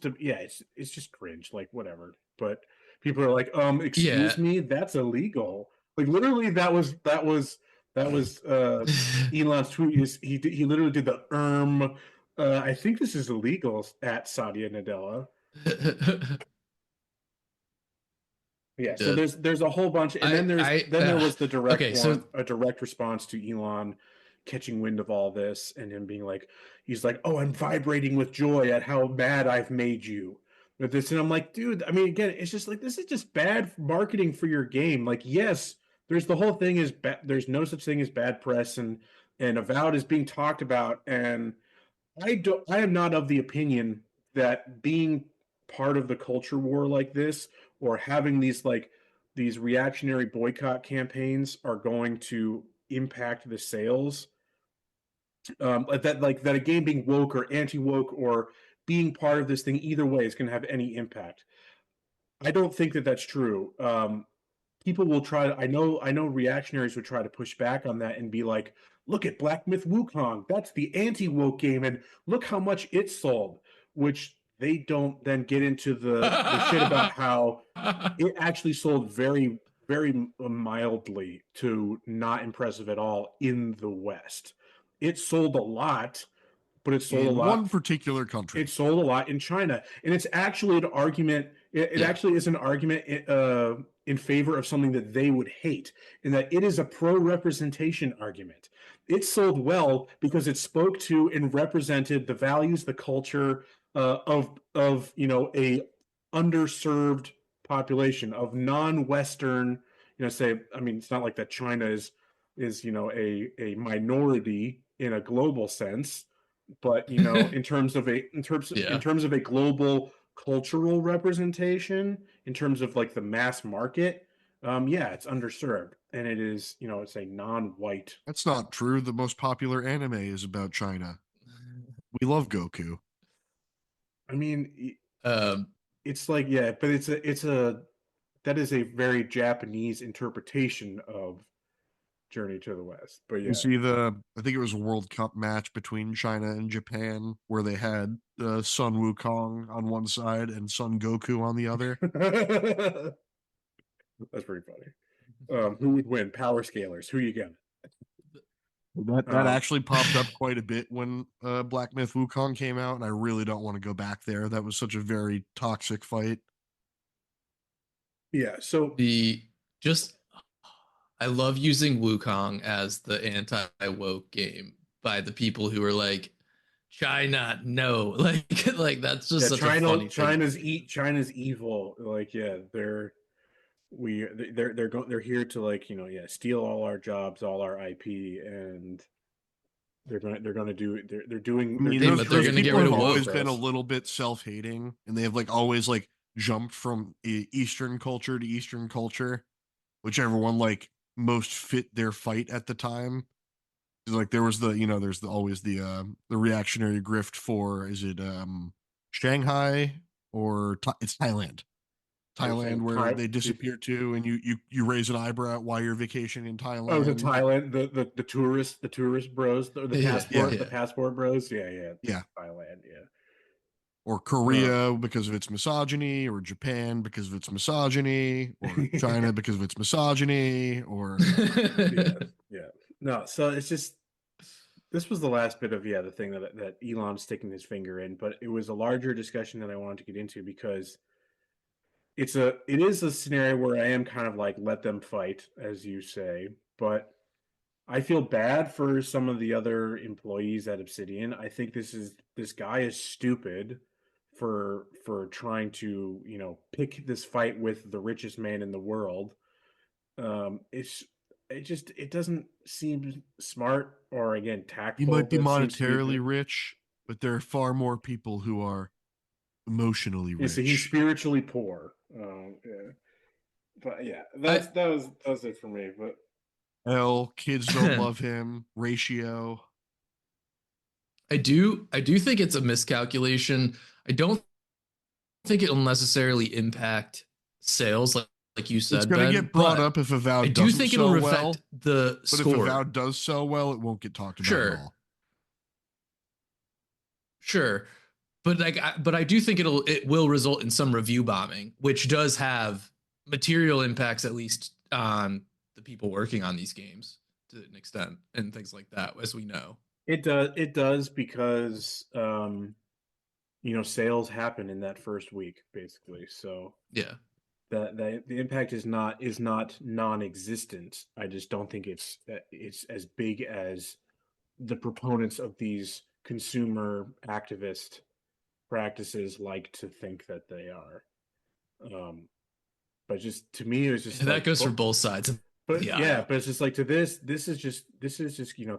a yeah, it's just cringe, like whatever. But people are like, excuse Yeah. me, that's illegal. Like, literally, that was Elon's tweet. He literally did the I think this is illegal at Satya Nadella. Yeah, so Did. there's a whole bunch, and then there was the direct Okay, so a direct response to Elon catching wind of all this and him being like, he's like, oh, I'm vibrating with joy at how mad I've made you with this. And I'm like, dude, I mean, again, it's just like, this is just bad marketing for your game. Like, yes, there's the whole thing is there's no such thing as bad press, and Avowed is being talked about, and I am not of the opinion that being part of the culture war like this, or having these reactionary boycott campaigns, are going to impact the sales. That a game being woke or anti-woke or being part of this thing either way is going to have any impact. I don't think that that's true. People will try to, I know reactionaries would try to push back on that and be like, look at Black Myth Wukong, that's the anti-woke game, and look how much it sold, which they don't then get into the shit about how it actually sold very, very mildly to not impressive at all in the West. It sold a lot, but it sold a In one lot particular country. it sold a lot in China, and it's actually an argument. It Yeah. actually is an argument in favor of something that they would hate, and that it is a pro-representation argument. It sold well because it spoke to and represented the values, the culture of a underserved population of non-Western. Say, I mean, it's not like that China is a minority in a global sense, but in terms of a global cultural representation, in terms of like the mass market, yeah, it's underserved, and it is, it's a non-white. That's not true. The most popular anime is about China. We love Goku. I mean, Um, it's like, yeah, but that is a very Japanese interpretation of Journey to the West. But yeah, You see I think it was a World Cup match between China and Japan where they had Sun Wukong on one side and Son Goku on the other. that's pretty funny. Who would win? Power scalers. Who you got? That actually popped up quite a bit when Black Myth Wukong came out, and I really don't want to go back there. That was such a very toxic fight. Yeah. So I love using Wukong as the anti-woke game by the people who are like, China, no, like that's just such a funny thing. China's evil. Like, yeah, they're here to, like, steal all our jobs, all our IP, and they're gonna do they're doing. I mean, doing those gonna get people rid have of always woke. been a little bit self-hating, and they have like always like jumped from Eastern culture to Eastern culture, whichever one like most fit their fight at the time. 'Cause, like there was there's always the reactionary grift for, is it Shanghai or it's Thailand. Thailand, where they disappear to, and you raise an eyebrow at why you're vacationing in Thailand. Oh, the Thailand, the tourist bros, the passport bros. Yeah. Thailand, yeah. Or Korea because of its misogyny, or Japan because of its misogyny, or China because of its misogyny, or yeah. No, so it's just, this was the last bit of the thing that Elon's sticking his finger in, but it was a larger discussion that I wanted to get into because it is a scenario where I am kind of like, let them fight, as you say, but I feel bad for some of the other employees at Obsidian. I think this guy is stupid for trying to, pick this fight with the richest man in the world. It doesn't seem smart, or again, you tactful. might be That seems to monetarily rich, but there are far more people who are emotionally Yeah, rich. so he's spiritually poor. Yeah. But yeah, that was it for me. But Hell, kids don't love him. Ratio. I do think it's a miscalculation. I don't think it'll necessarily impact sales, like you said. It's going to get brought up if Avowed I do doesn't think sell it'll well. affect the But score. if Avowed does sell well, it won't get talked about at all. Sure. But I do think it will result in some review bombing, which does have material impacts, at least on the people working on these games to an extent, and things like that, as we know. it does because sales happen in that first week, basically. So Yeah. the impact is not non-existent. I just don't think it's as big as the proponents of these consumer activist practices like to think that they are. But just, to me, it was just that like, goes for both sides. But yeah, but it's just like, this is just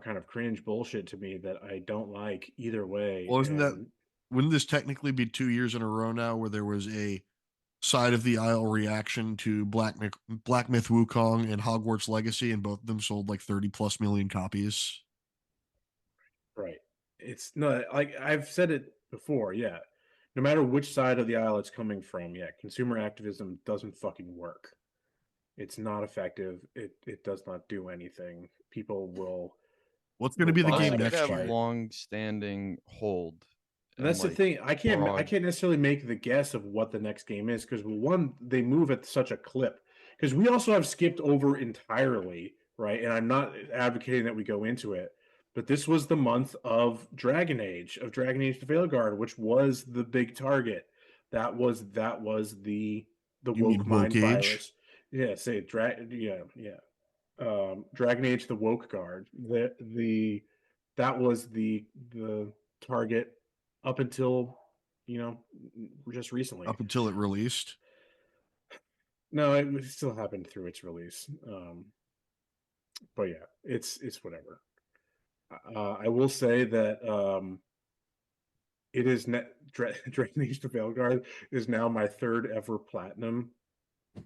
kind of cringe bullshit to me that I don't like either way. Well, wouldn't this technically be 2 years in a row now where there was a side of the aisle reaction to Black Myth Wukong and Hogwarts Legacy, and both of them sold like 30+ million copies? Right. It's no, like I've said it before, yeah. No matter which side of the aisle it's coming from, yeah, consumer activism doesn't fucking work. It's not effective. It does not do anything. People will. What's going to be the game It next have year? long-standing hold. And that's the thing. I can't necessarily make the guess of what the next game is, because one, they move at such a clip. Because we also have skipped over entirely, right? And I'm not advocating that we go into it, but this was the month of Dragon Age to Veilguard, which was the big target. That was the You mean woke woke mind age? virus. Yeah, say Dragon Age: The Woke Guard. That was the target up until just recently. Up until it released. No, it still happened through its release. But yeah, it's whatever. I will say that it is Dragon Age: The Veilguard is now my third ever platinum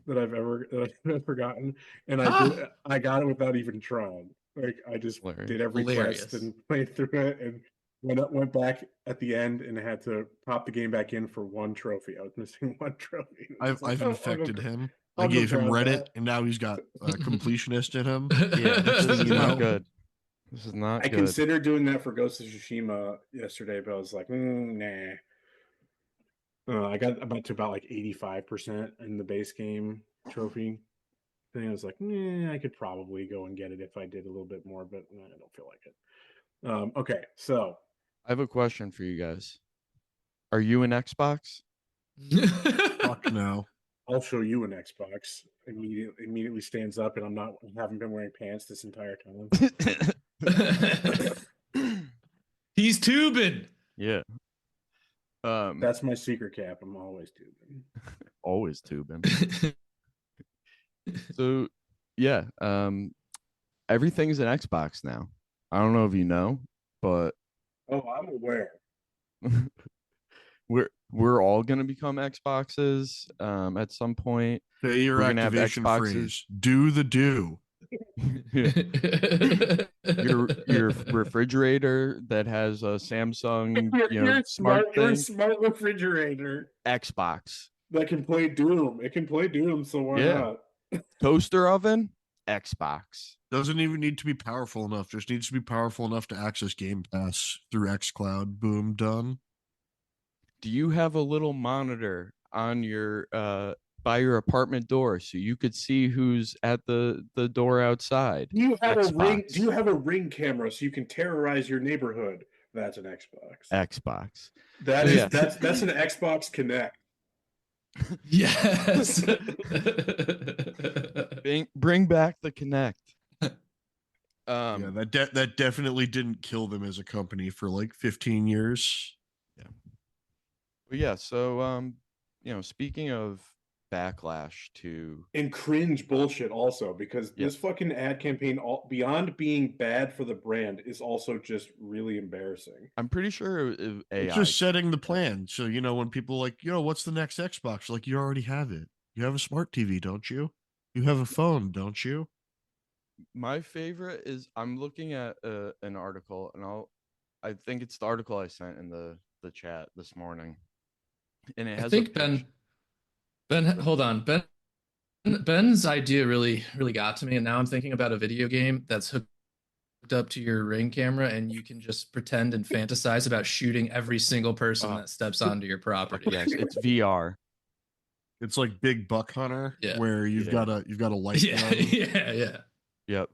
that I've ever gotten, and I got it without even trying. Like I just Hilarious. did every Hilarious. quest and played through it, and went back at the end and had to pop the game back in for one trophy. I was missing one trophy. I've infected him. I I'll go gave him grab Reddit, that. and now he's got a completionist in him. Yeah, Next this thing is you not know, good. This is not I good. considered doing that for Ghost of Tsushima yesterday, but I was like, nah. I got about like 85% in the base game trophy thing. I was like, I could probably go and get it if I did a little bit more, but I don't feel like it. Okay, so I have a question for you guys. Are you an Xbox? fuck no. I'll show you an Xbox. Immediately stands up, and I haven't been wearing pants this entire time. He's tubing. Yeah. That's my secret cap. I'm always tubing. Always tubing. So yeah, everything's an Xbox now. I don't know if you know, but Oh, I'm aware. we're all gonna become Xboxes at some point. Say your We're gonna have activation Xboxes. phrase. Do the do. Your refrigerator that has a Samsung, You're smart You're a thing. smart refrigerator Xbox. that can play Doom. It can play Doom, so why Yeah. not? Toaster oven, Xbox. Doesn't even need to be powerful enough. Just needs to be powerful enough to access Game Pass through xCloud. Boom, done. Do you have a little monitor on your by your apartment door so you could see who's at the door outside? Do you have a ring? Xbox. Do you have a ring camera so you can terrorize your neighborhood? That's an Xbox. Xbox. That Oh, is yeah. that's an Xbox Connect. Yes. Bring back the Kinect. Yeah, that definitely didn't kill them as a company for like 15 years. But yeah, so speaking of backlash to And cringe bullshit also, because Yes. this fucking ad campaign, beyond being bad for the brand, is also just really embarrassing. I'm pretty sure AI It's just setting the plan. So, when people like, what's the next Xbox? Like, you already have it. You have a smart TV, don't you? You have a phone, don't you? My favorite is I'm looking at an article, and I think it's the article I sent in the chat this morning, and it I has think a picture. Ben, hold on. Ben's idea really got to me, and now I'm thinking about a video game that's hooked up to your Ring camera, and you can just pretend and fantasize about shooting every single person that steps onto your property. Yes, it's VR. It's like Big Buck Hunter, Yeah. where you've got a light Yeah, gun. yeah. Yep.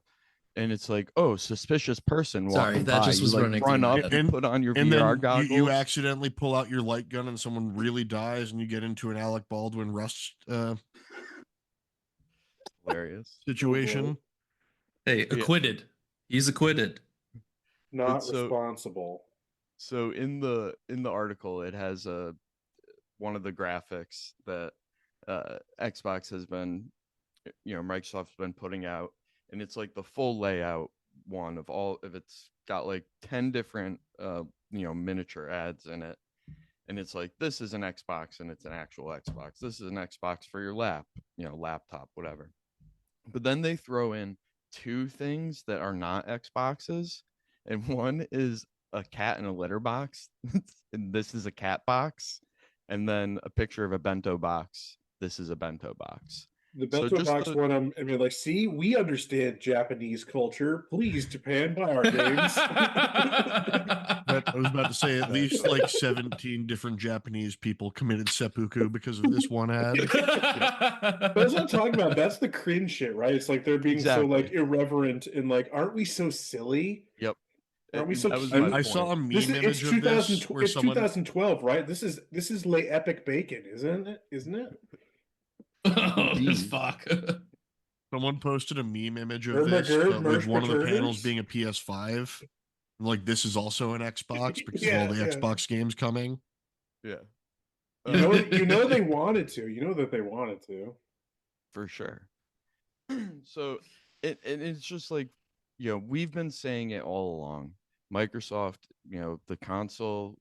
And it's like, oh, suspicious person Sorry, walking that by. just was you, like, running run through my up head. and put on your And VR then goggles. you accidentally pull out your light gun and someone really dies, and you get into an Alec Baldwin Rust Hilarious. situation. Hey, acquitted. He's acquitted. Not responsible. So in the article, it has one of the graphics that Xbox has been, Microsoft's been putting out, and it's like the full layout one of all of it's got like 10 different miniature ads in it, and it's like, this is an Xbox, and it's an actual Xbox. This is an Xbox for your laptop, whatever. But then they throw in two things that are not Xboxes, and one is a cat in a litter box, and this is a cat box, and then a picture of a bento box. This is a bento box. The bento box one, like, see, we understand Japanese culture. Please, Japan, buy our games. I was about to say at least like 17 different Japanese people committed seppuku because of this one ad. But that's what I'm talking about. That's the cringe shit, right? It's like they're being so like irreverent and like, aren't we so silly? Yep. Aren't we so that was cute? my point. I saw a meme image of this where it's 2012, right? This is late epic bacon, isn't it? Oh, as These. fuck. Someone posted a meme image of this, Mermagerd, but with Merch one of the panels Perturbers? being a PS5. Like this is also an Xbox because of all Yeah, the yeah. Xbox games coming. Yeah. You know they wanted to. You know that they wanted to. For sure. So it's just like, we've been saying it all along. Microsoft, the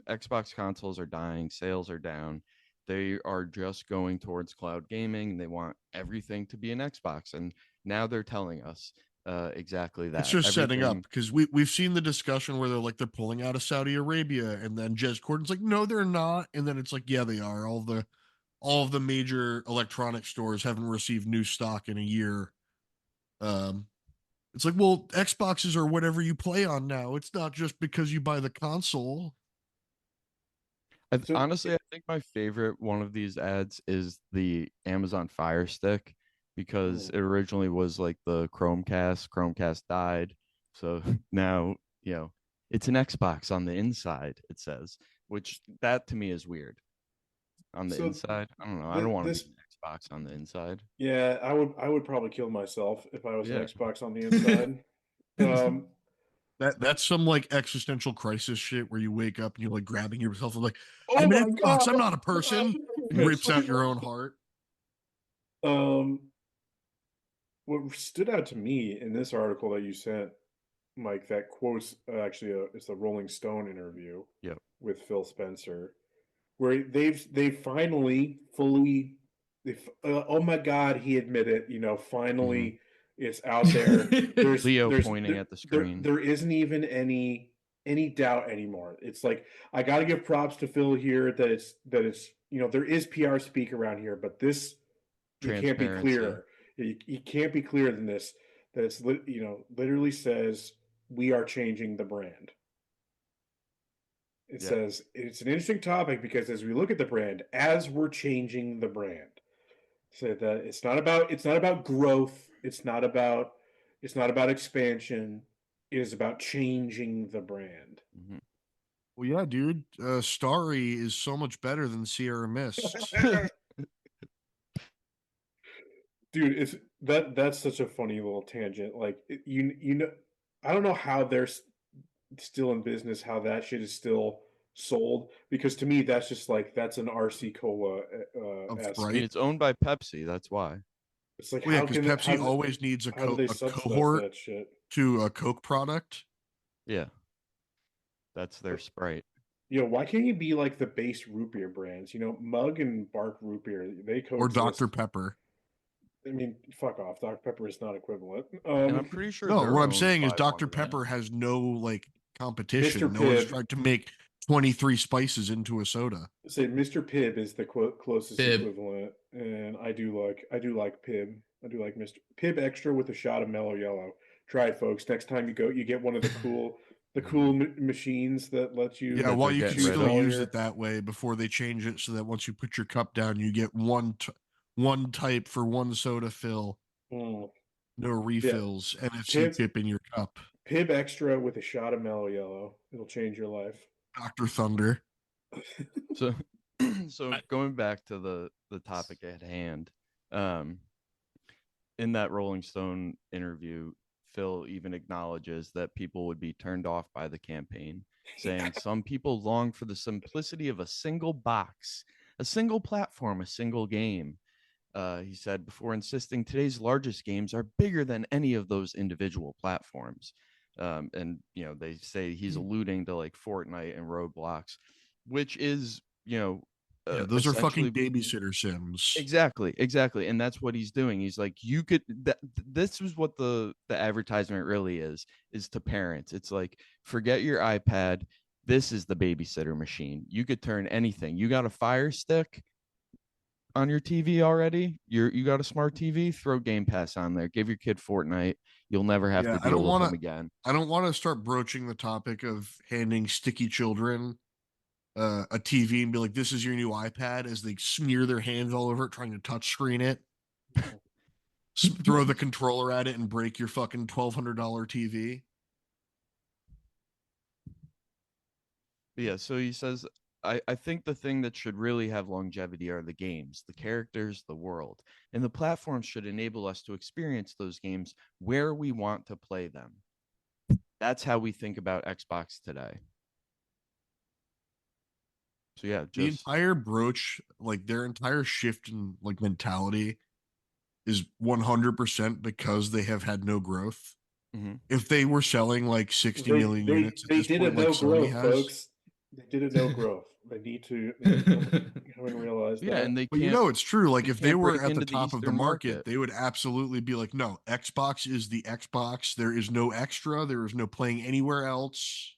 Xbox consoles are dying, sales are down. They are just going towards cloud gaming, and they want everything to be an Xbox. And now they're telling us exactly It's that. just setting up Everything. because we've seen the discussion where they're pulling out of Saudi Arabia, and then Jez Corden's like, no, they're not, and then it's like, yeah, they are. All of the major electronic stores haven't received new stock in a year. Um, it's like, well, Xboxes are whatever you play on now. It's not just because you buy the console. So Honestly, I think my favorite one of these ads is the Amazon Fire Stick, because it originally was like the Chromecast. Chromecast died, so now it's an Xbox on the inside. It says, which that to me is weird. On the so inside, I don't know. I don't want to this be an Xbox on the inside. yeah, I would probably kill myself if I was an Yeah. Xbox on the inside. Um That's some like existential crisis shit where you wake up and you're like grabbing yourself and like, oh I'm an my Xbox, god. I'm not a person. And rips out your own heart. Um what stood out to me in this article that you sent, Mike, that quotes actually it's a Rolling Stone interview Yep. with Phil Spencer, where they've finally fully oh my god, he admitted, finally it's out there. Leo pointing at the screen. There isn't even any doubt anymore. It's like I got to give props to Phil here that it's there is PR speak around here, but this you can't be Transparency. clearer. You can't be clearer than this. That it's literally says we are changing the brand. It Yeah. says it's an interesting topic because as we look at the brand, as we're changing the brand, so that it's not about growth, it's not about expansion, it is about changing the brand. Mhm. Well, yeah, dude. Starry is so much better than Sierra Mist. Dude, it's that's such a funny little tangent. Like I don't know how they're still in business, how that shit is still sold, because to me that's just like that's an RC Cola Of esque. I mean, Sprite. it's owned by Pepsi. That's why. It's like Well, yeah, because how Pepsi does always needs how do they a subsidize cohort that shit? to a Coke product. Yeah. That's their Sprite. Why can't you be like the base root beer brands? Mug and Bark root beer, they Or coexist. Dr. Pepper. I mean, fuck off. Dr. Pepper is not equivalent. And I'm pretty sure No, they're what I'm owned saying is by one Dr. of them. Pepper has no like Mr. competition. No one's Pibb. tried to make 23 spices into a soda. Say Mr. Pibb is the closest Pibb. equivalent, and I do like Pibb. I do like Mr. Pibb Extra with a shot of mellow yellow. Try it, folks. Next time you go, you get one of the cool machines that lets you Yeah, That well, they're you can getting rid still of. use it that way before they change it so that once you put your cup down, you get one type for one soda fill, Mm. no Yeah, refills, NFC Pibb chip in your cup. Pibb Extra with a shot of mellow yellow. It'll change your life. Dr. Thunder. So so going back to the topic at hand, um in that Rolling Stone interview, Phil even acknowledges that people would be turned off by the campaign, saying some people long for the simplicity of a single box, a single platform, a single game. He said, before insisting today's largest games are bigger than any of those individual platforms. And they say he's alluding to like Fortnite and Roblox, which is Yeah, those are fucking essentially. babysitter sims. Exactly. And that's what he's doing. He's like, this is what the advertisement really is to parents. It's like, forget your iPad. This is the babysitter machine. You could turn anything. You got a Fire Stick on your TV already? You got a smart TV? Throw Game Pass on there. Give your kid Fortnite. You'll never have Yeah, to deal with them again. I don't want to start broaching the topic of handing sticky children a TV and be like, "This is your new iPad," as they smear their hands all over it trying to touch screen it. Throw the controller at it and break your fucking $1,200 TV. Yeah, so he says, I think the thing that should really have longevity are the games, the characters, the world. And the platforms should enable us to experience those games where we want to play them. That's how we think about Xbox today. So yeah, The just entire broach, like their entire shift in like mentality is 100% because they have had no growth. mhm. If they were selling like 60 They million they units at they this did a point, like no Sony growth, has, folks. They did a no growth. They need to come and realize Yeah, that. and but you know, it's true. Like they if they can't were break at the into the top of the Eastern market, market. they would absolutely be like, no, Xbox is the Xbox. There is no extra. There is no playing anywhere else.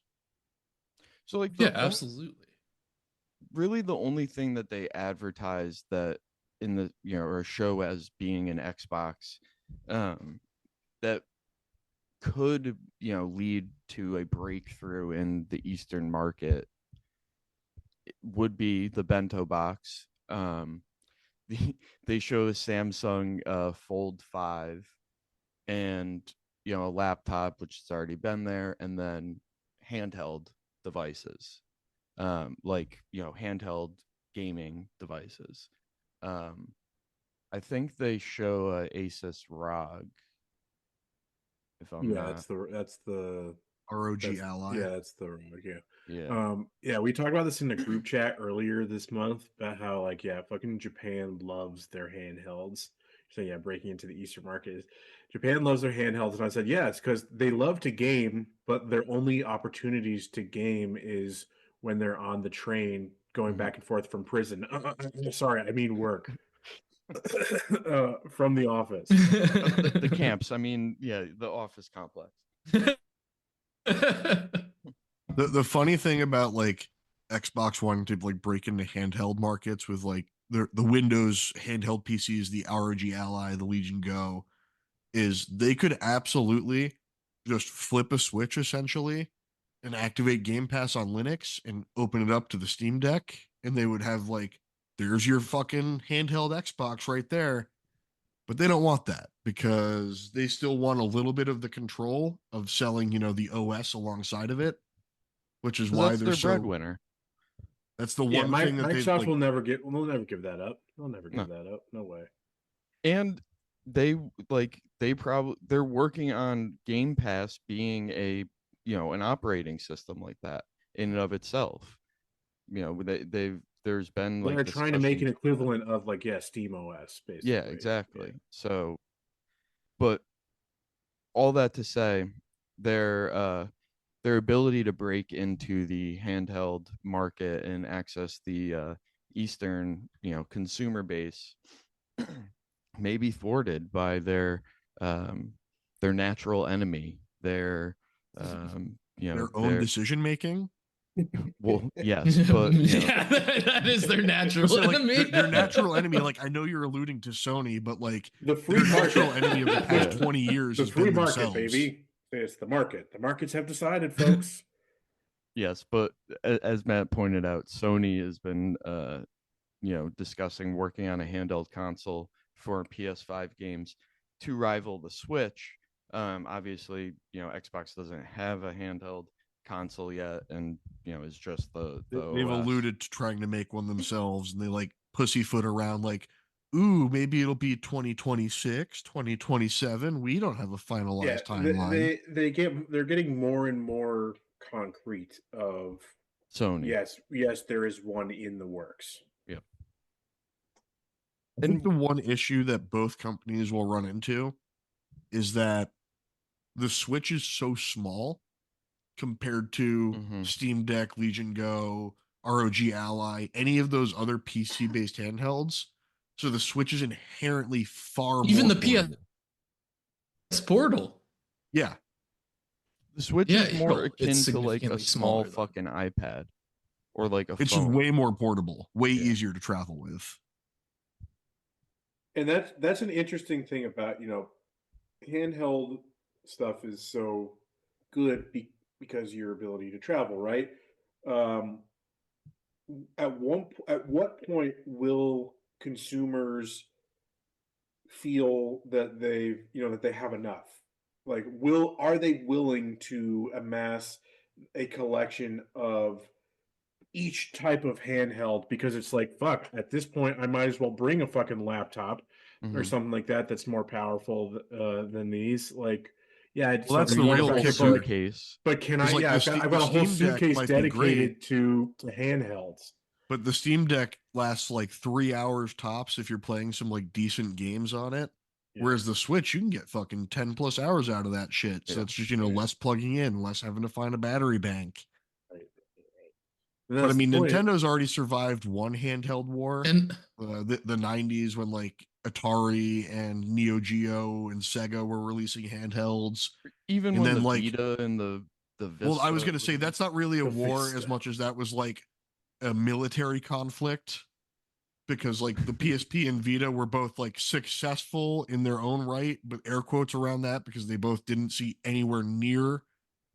So like Yeah, absolutely. really the only thing that they advertise that in the or show as being an Xbox that could lead to a breakthrough in the Eastern market would be the bento box. The, they show the Samsung Fold 5 and a laptop which has already been there, and then handheld devices, like handheld gaming devices. um I think they show Asus ROG, if I'm Yeah, not. that's the ROG That's Ally. yeah, that's the road. Yeah. Yeah. Yeah, we talked about this in the group chat earlier this month about how like yeah, fucking Japan loves their handhelds. So yeah, breaking into the Eastern market is Japan loves their handhelds, and I said yeah, it's because they love to game, but their only opportunities to game is when they're on the train going Mhm. back and forth from prison. Sorry, I mean work. From the office. The camps, I mean, yeah, the office complex. The funny thing about like Xbox wanting to like break into handheld markets with like the Windows handheld PCs, the ROG Ally, the Legion Go, is they could absolutely just flip a switch essentially and activate Game Pass on Linux and open it up to the Steam Deck, and they would have like, there's your fucking handheld Xbox right there. But they don't want that because they still want a little bit of the control of selling, the OS alongside of it, which is Because why that's they're their so. breadwinner. That's the Yeah, one thing that they Microsoft like. will never get. Will never give that up. They'll never No. give that up. No way. And they're working on Game Pass being an operating system like that in and of itself. There's been like They're trying to make an discussions. equivalent of like yeah, Steam OS Yeah, basically. exactly. Yeah. So, but all that to say, their ability to break into the handheld market and access the Eastern, consumer base may be thwarted by their natural enemy, Their own their decision making. well, yes, but Yeah, that is their natural So like enemy. their natural enemy, like I know you're alluding to Sony, but like The their free natural market. enemy of the past yeah, 20 years The has free been market, themselves. baby. It's the market. The markets have decided, folks. yes, but as Matt pointed out, Sony has been discussing working on a handheld console for PS5 games to rival the Switch. Obviously, Xbox doesn't have a handheld console yet, and is just the They've OS. alluded to trying to make one themselves, and they like pussyfoot around like, ooh, maybe it'll be 2026, 2027. We don't have a Yeah, finalized timeline. they're getting more and more concrete of Sony. yes, there is one in the works. Yep. I think And the one issue that both companies will run into is that the Switch is so small compared to mhm. Steam Deck, Legion Go, ROG Ally, any of those other PC based handhelds. So the Switch is inherently far Even more the PS portable. Portal. Yeah. The Switch Yeah, is more it's akin to like a significantly small smaller though. fucking iPad or like a It's just phone. way more portable, way Yeah. easier to travel with. And that's an interesting thing about handheld stuff is so good because your ability to travel, right? Um, at what point will consumers feel that they have enough? Like, are they willing to amass a collection of each type of handheld because it's like, fuck, at this point, I might as well bring a fucking laptop or Mhm. something like that that's more powerful than these. Like, yeah, it's Well, not that's Or the you need a real whole kicker. suitcase. but can I? Because like Yeah, I've the got a whole Steam Deck suitcase might be great, dedicated to handhelds. but the Steam Deck lasts like 3 hours tops if you're playing some like decent games on it. Yeah. Whereas the Switch, you can get fucking 10 plus hours out of that shit. So Yeah. it's just, less plugging in, less having to find a battery bank. Right. But I That's the mean, point. Nintendo's already survived one handheld war. And The 90s when like Atari and Neo Geo and Sega were releasing handhelds. Even And when then the like, Vita and the well, I was Vista going to say that's not really a The war Vista. as much as that was like a military conflict because like the PSP and Vita were both like successful in their own right, but air quotes around that because they both didn't see anywhere near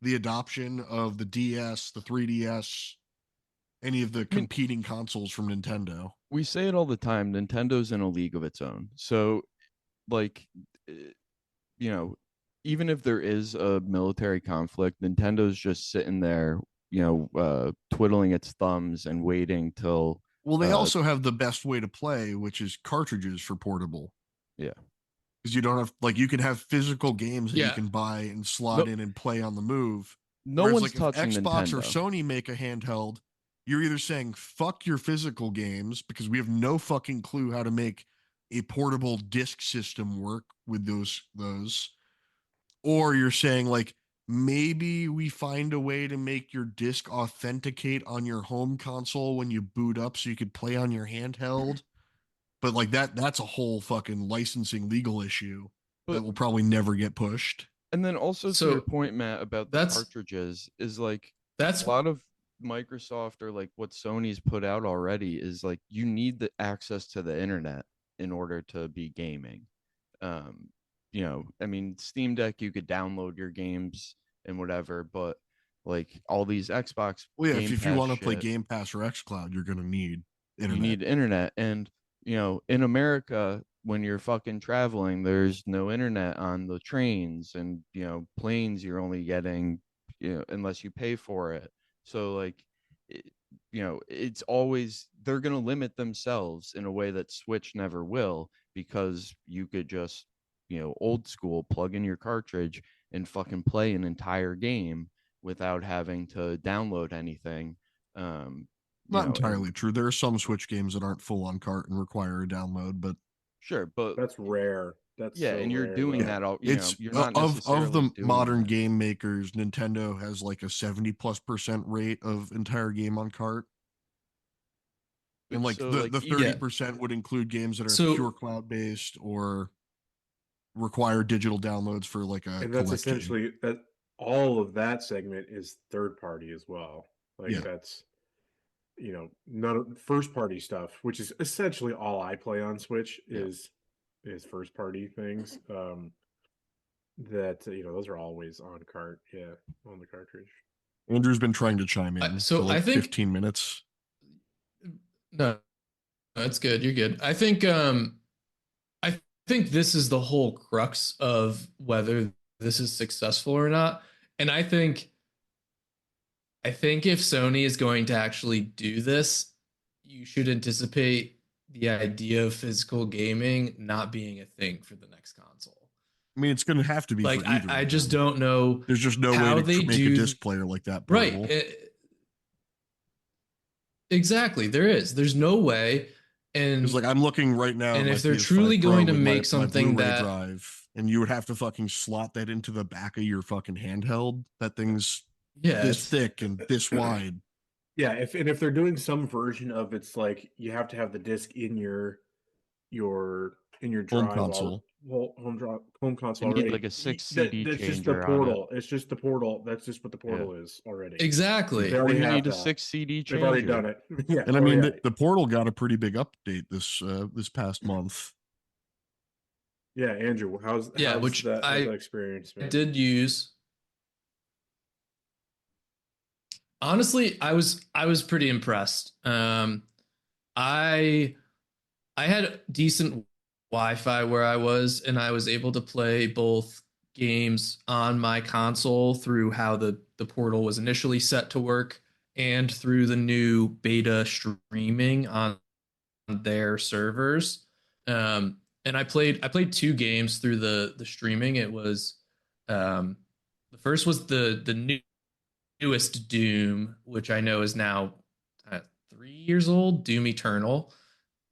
the adoption of the DS, the 3DS, any of the I mean, competing consoles from Nintendo. we say it all the time. Nintendo's in a league of its own. So, like, eh, you know, even if there is a military conflict, Nintendo's just sitting there, twiddling its thumbs and waiting till, Well, they uh, also have the best way to play, which is cartridges for portable. yeah. Because you don't have like you can have physical games that you yeah, can buy and slot No, in and play on the move. no Whereas one's like if touching Xbox or Nintendo. Sony make a handheld, you're either saying fuck your physical games because we have no fucking clue how to make a portable disc system work with those, or you're saying like maybe we find a way to make your disc authenticate on your home console when you boot up so you could play on your handheld. But like that's a whole fucking licensing legal issue that But will probably never get pushed. and then also to your so point, Matt, about the that's cartridges, is like that's a lot of Microsoft or like what Sony's put out already is like you need the access to the internet in order to be gaming. Um, I mean, Steam Deck, you could download your games and whatever, but like all these Xbox Well, yeah, Game if you Pass want to play shit, Game Pass or XCloud, you're gonna need you internet. need internet. And, in America, when you're fucking traveling, there's no internet on the trains and, planes, you're only getting, unless you pay for it. So, like, it, it's always, they're going to limit themselves in a way that Switch never will because you could just, old school, plug in your cartridge and fucking play an entire game without having to download anything. Um, Not and entirely true. There are some Switch games that aren't full on cart and require a download, but sure, but That's rare. That's yeah, so and you're rare, doing though. yeah, that all, it's you're not of necessarily the doing modern that. game makers, Nintendo has like a 70+% rate of entire game on cart. And But like so the like the yeah. 30% would include games that are pure So cloud based or require digital downloads for like a And that's collect game. essentially that. All of that segment is third party as well. Like Yeah. that's none of first party stuff, which is essentially all I play on Switch yeah. is first party things. That those are always on cart, yeah, on the cartridge. Andrew's been trying to chime in for so I like think 15 minutes. no, that's good. You're good. I think this is the whole crux of whether this is successful or not. And I think if Sony is going to actually do this, you should anticipate the idea of physical gaming not being a thing for the next console. I mean, it's going to have to be for Like either I of just them. don't know There's just no way how to they make a do disc player like that right. portable. Exactly. There's no way. Because And like I'm looking right now at and my if they're PS5 truly Pro going to with my make my something Blu-ray that drive, and you would have to fucking slot that into the back of your fucking handheld. That thing's yeah, this it's thick and this wide. Yeah, if they're doing some version of it's like you have to have the disc in your in your Home drive console. home console You need already. like a six That CD that's just the changer on it. portal. It's just the portal. That's just what the Yeah. portal is already. They exactly. Or already you have need a that. six CD They've already done changer. it. Yeah. And I Oh mean yeah. the Portal got a pretty big update this past month. Yeah, Andrew, Yeah, how's which that I experience been? did use. Honestly, I was pretty impressed. I I had decent Wi-Fi where I was, and I was able to play both games on my console through how the portal was initially set to work, and through the new beta streaming on their servers. And I played two games through the streaming. It was the first was the newest Doom, which I know is now 3 years old, Doom Eternal.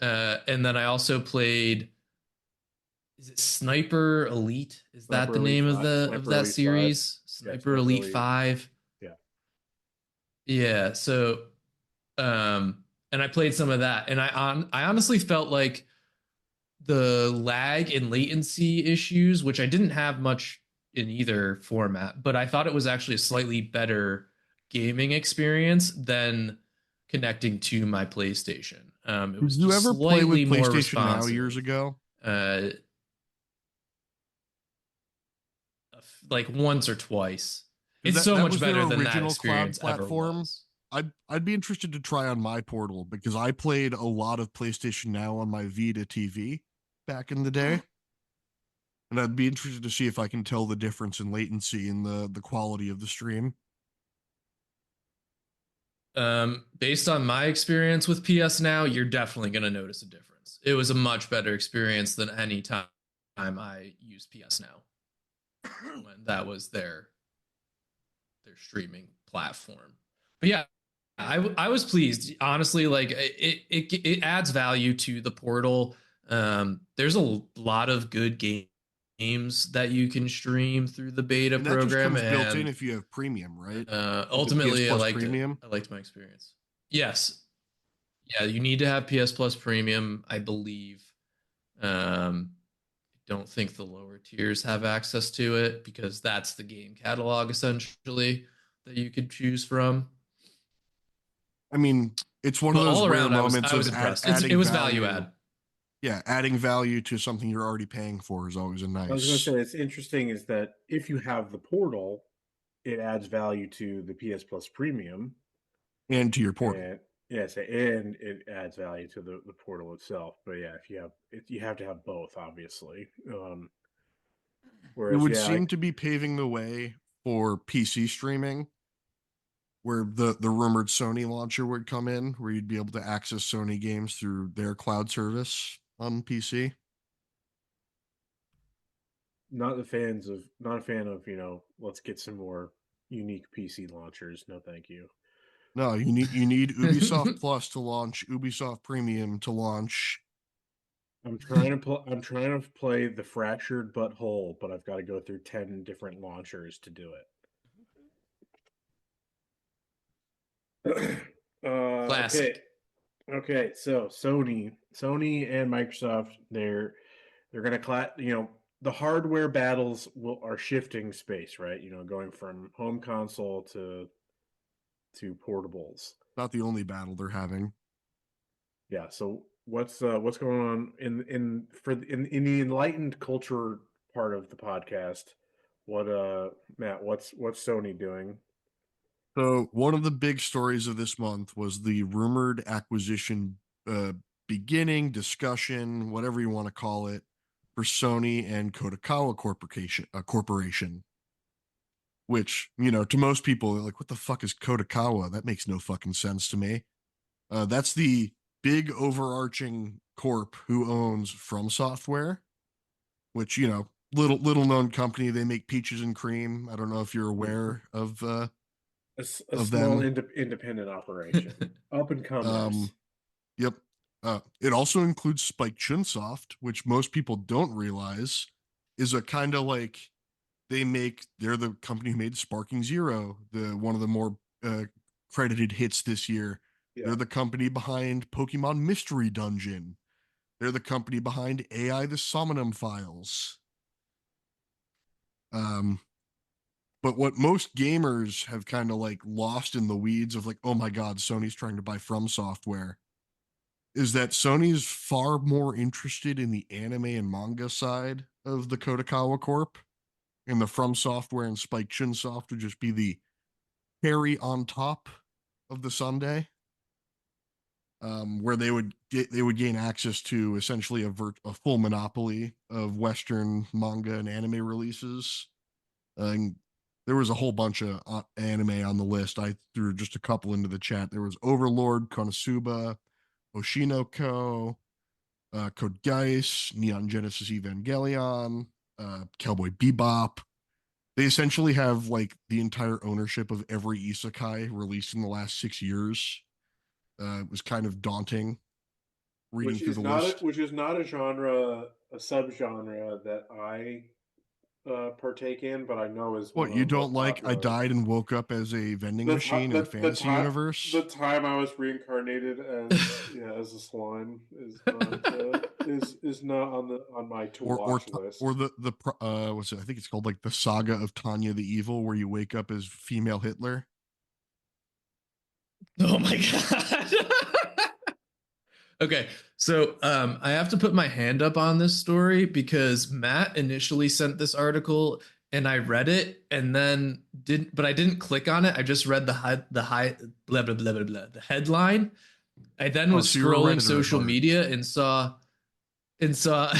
And then I also played, is it Sniper Elite? Is that Sniper the Elite name of 5, the of Sniper that Elite 5. series? Yeah, Sniper Sniper Elite Elite. 5. Yeah. Yeah, so and I played some of that, and I honestly felt like the lag and latency issues, which I didn't have much in either format, but I thought it was actually a slightly better gaming experience than connecting to my PlayStation. It Did was you just ever play with slightly more PlayStation Now years responsive. ago? Uh, like once or twice. Because It's so that much was their better than that original cloud experience ever platform. was. I'd be interested to try on my Portal because I played a lot of PlayStation Now on my Vita TV back in the day. And I'd be interested to see if I can tell the difference in latency and the quality of the stream. Based on my experience with PS Now, you're definitely going to notice a difference. It was a much better experience than any time I used PS Now when that was their streaming platform. But yeah, I was pleased. Honestly, like it adds value to the portal. There's a lot of good games that you can stream through the beta And that just program, comes built in and if you have premium, right? The PS ultimately, I Plus liked it. Premium. I liked my experience. Yes, yeah, you need to have PS Plus Premium, I believe. I don't think the lower tiers have access to it because that's the game catalog essentially that you could choose from. I mean, it's one of But those all rare around, moments I of was impressed. It adding was value value. add. Yeah, adding value to something you're already paying for is always a I was going to nice. say, it's interesting is that if you have the portal, it adds value to the PS Plus Premium, And to your Portal. and yes, and it adds value to the portal itself. But yeah, if you have it, you have to have both, obviously. It Whereas, would yeah, seem to be paving the way for PC streaming, where the rumored Sony launcher would come in, where you'd be able to access Sony games through their cloud service on PC. not a fan of let's get some more unique PC launchers. No, thank you. No, you need Ubisoft Plus to launch, Ubisoft Premium to launch. I'm trying to play the Fractured But Whole, but I've got to go through 10 different launchers to do it. Okay. Classic. Okay, so Sony and Microsoft, they're gonna the hardware battles are shifting space, right? Going from home console to portables. Not the only battle they're having. Yeah. So what's going on in the enlightened culture part of the podcast? What Matt? What's Sony doing? So one of the big stories of this month was the rumored acquisition, beginning discussion, whatever you want to call it, for Sony and Kodakawa Corporation. Which, to most people, they're like, what the fuck is Kodakawa? That makes no fucking sense to me. That's the big overarching corp who owns FromSoftware, which, little known company. They make peaches and cream. I don't know if you're aware A of small them. independent operation, up and comers. Um, yep. It also includes Spike Chunsoft, which most people don't realize is a kind of like they're the company who made Sparking Zero, the one of the more credited hits this year. Yeah. They're the company behind Pokemon Mystery Dungeon. They're the company behind AI the Somnium Files. Um, but what most gamers have kind of like lost in the weeds of like, oh my god, Sony's trying to buy FromSoftware, is that Sony's far more interested in the anime and manga side of the Kodakawa Corp, and the FromSoftware and Spike Chunsoft would just be the cherry on top of the sundae, where they would gain access to essentially a full monopoly of Western manga and anime releases. And there was a whole bunch of anime on the list. I threw just a couple into the chat. There was Overlord, Konosuba, Oshinoko, Code Geass, Neon Genesis Evangelion, Cowboy Bebop. They essentially have like the entire ownership of every isekai released in the last 6 years. It was kind of daunting reading through the list. Which is not a genre, a subgenre that I partake in, but I know is one What of you the more don't like? I popular. died and woke up as a vending machine in fantasy universe. The time I was reincarnated as as a slime is not on my to watch list. Or the what's it? I think it's called like the Saga of Tanya the Evil, where you wake up as female Hitler. Oh my god. Okay, so I have to put my hand up on this story because Matt initially sent this article and I read it and then but I didn't click on it. I just read the blah blah blah blah blah the headline. I then was So you're a scrolling Redditor at social heart. media and saw and saw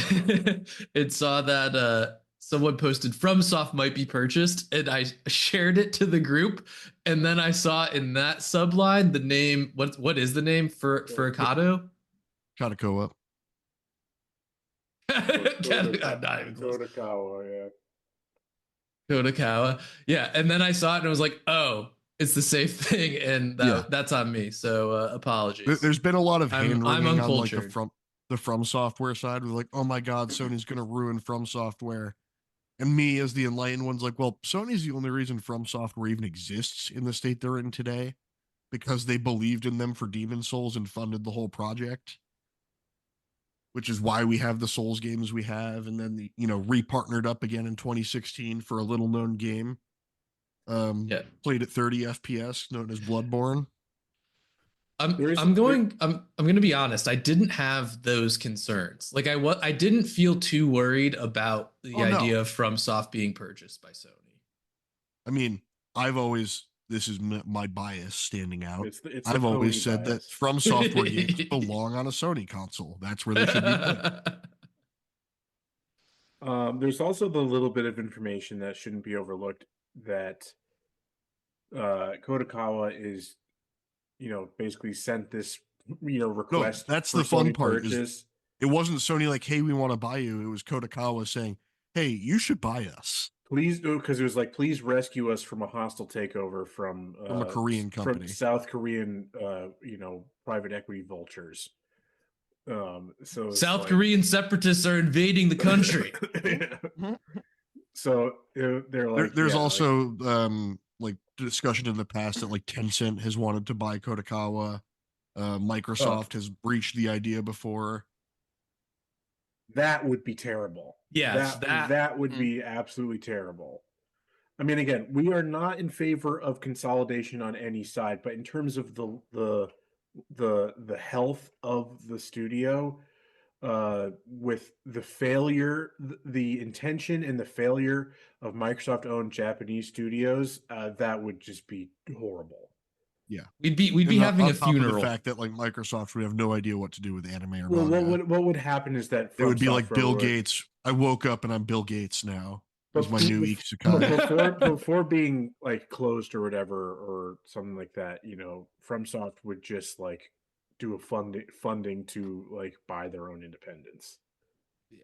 that someone posted FromSoft might be purchased, and I shared it to the group, and then I saw in that subline the name. What is the name for Akato? Katakawa. I'm not even close. Kodakawa, yeah. Kodakawa. Yeah, and then I saw it and I was like, oh, it's the same thing, and that's on me. So apologies. There's been a lot of hand I'm wringing on like uncultured. the From Software side. We're like, oh my god, Sony's gonna ruin From Software. And me as the enlightened one's like, well, Sony's the only reason From Software even exists in the state they're in today, because they believed in them for Demon Souls and funded the whole project. Which is why we have the Souls games we have, and then repartnered up again in 2016 for a little known game. Played at 30 FPS, known as Bloodborne. I'm going to be honest. I didn't have those concerns. Like I didn't feel too worried about the idea of FromSoft being purchased by Sony. I mean, this is my bias standing out. I've always said that FromSoftware games belong on a Sony console. That's where they should be put. There's also the little bit of information that shouldn't be overlooked that Kodakawa is, basically sent this, request. No, that's the fun part. Is it wasn't Sony like, hey, we want to buy you. It was Kodakawa saying, hey, you should buy us. Please, because it was like, please rescue us from a hostile takeover from a Korean company, from South Korean, private eequity vultures. So South Korean separatists are invading the country. So they're like, there's also like discussion in the past that like Tencent has wanted to buy Kodakawa. Microsoft has breached the idea before. That would be terrible. Yeah, that would be absolutely terrible. I mean, again, we are not in favor of consolidation on any side, but in terms of the health of the studio, with the failure, the intention and the failure of Microsoft-owned Japanese studios, that would just be horrible. Yeah, we'd be having a funeral. The fact that like Microsoft would have no idea what to do with anime or manga. What would happen is that it would be like Bill Gates. I woke up and I'm Bill Gates now. Is my new isekai. Before being like closed or whatever or something like that, FromSoft would just like do a funding to like buy their own independence. Yeah,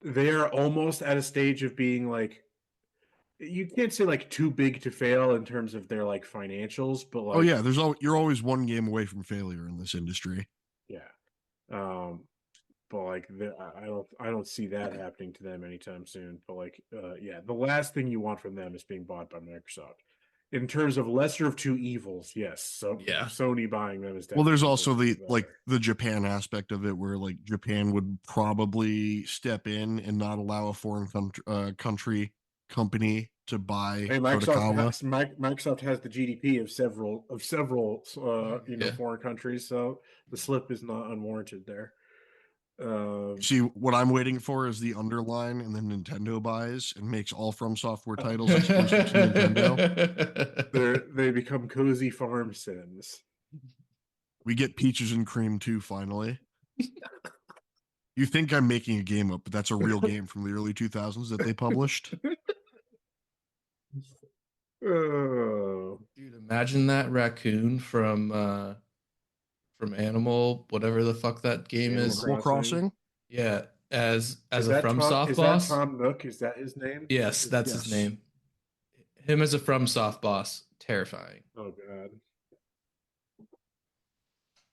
they are almost at a stage of being like, you can't say like too big to fail in terms of their like financials, but like, you're always one game away from failure in this industry. Yeah, but like I don't see that happening to them anytime soon. But like, the last thing you want from them is being bought by Microsoft. In terms of lesser of two evils, yes. So Sony buying them is definitely. Well, there's also the Japan aspect of it, where like Japan would probably step in and not allow a foreign company to buy. Hey, Microsoft has the GDP of several foreign countries, so the slip is not unwarranted there. See, what I'm waiting for is the underline, and then Nintendo buys and makes all FromSoftware titles exclusive to Nintendo. They become cozy farm sims. We get Peaches and Cream too, finally. You think I'm making a game up, but that's a real game from the early 2000s that they published. Oh, Dude, imagine that raccoon from Animal, whatever the fuck that game Animal is. Animal Crossing. Yeah, as is a that Tom? FromSoft Is that boss. Tom Nook? Is that his name? Yes, Is that's his Yes. name. Him as a FromSoft boss, terrifying. oh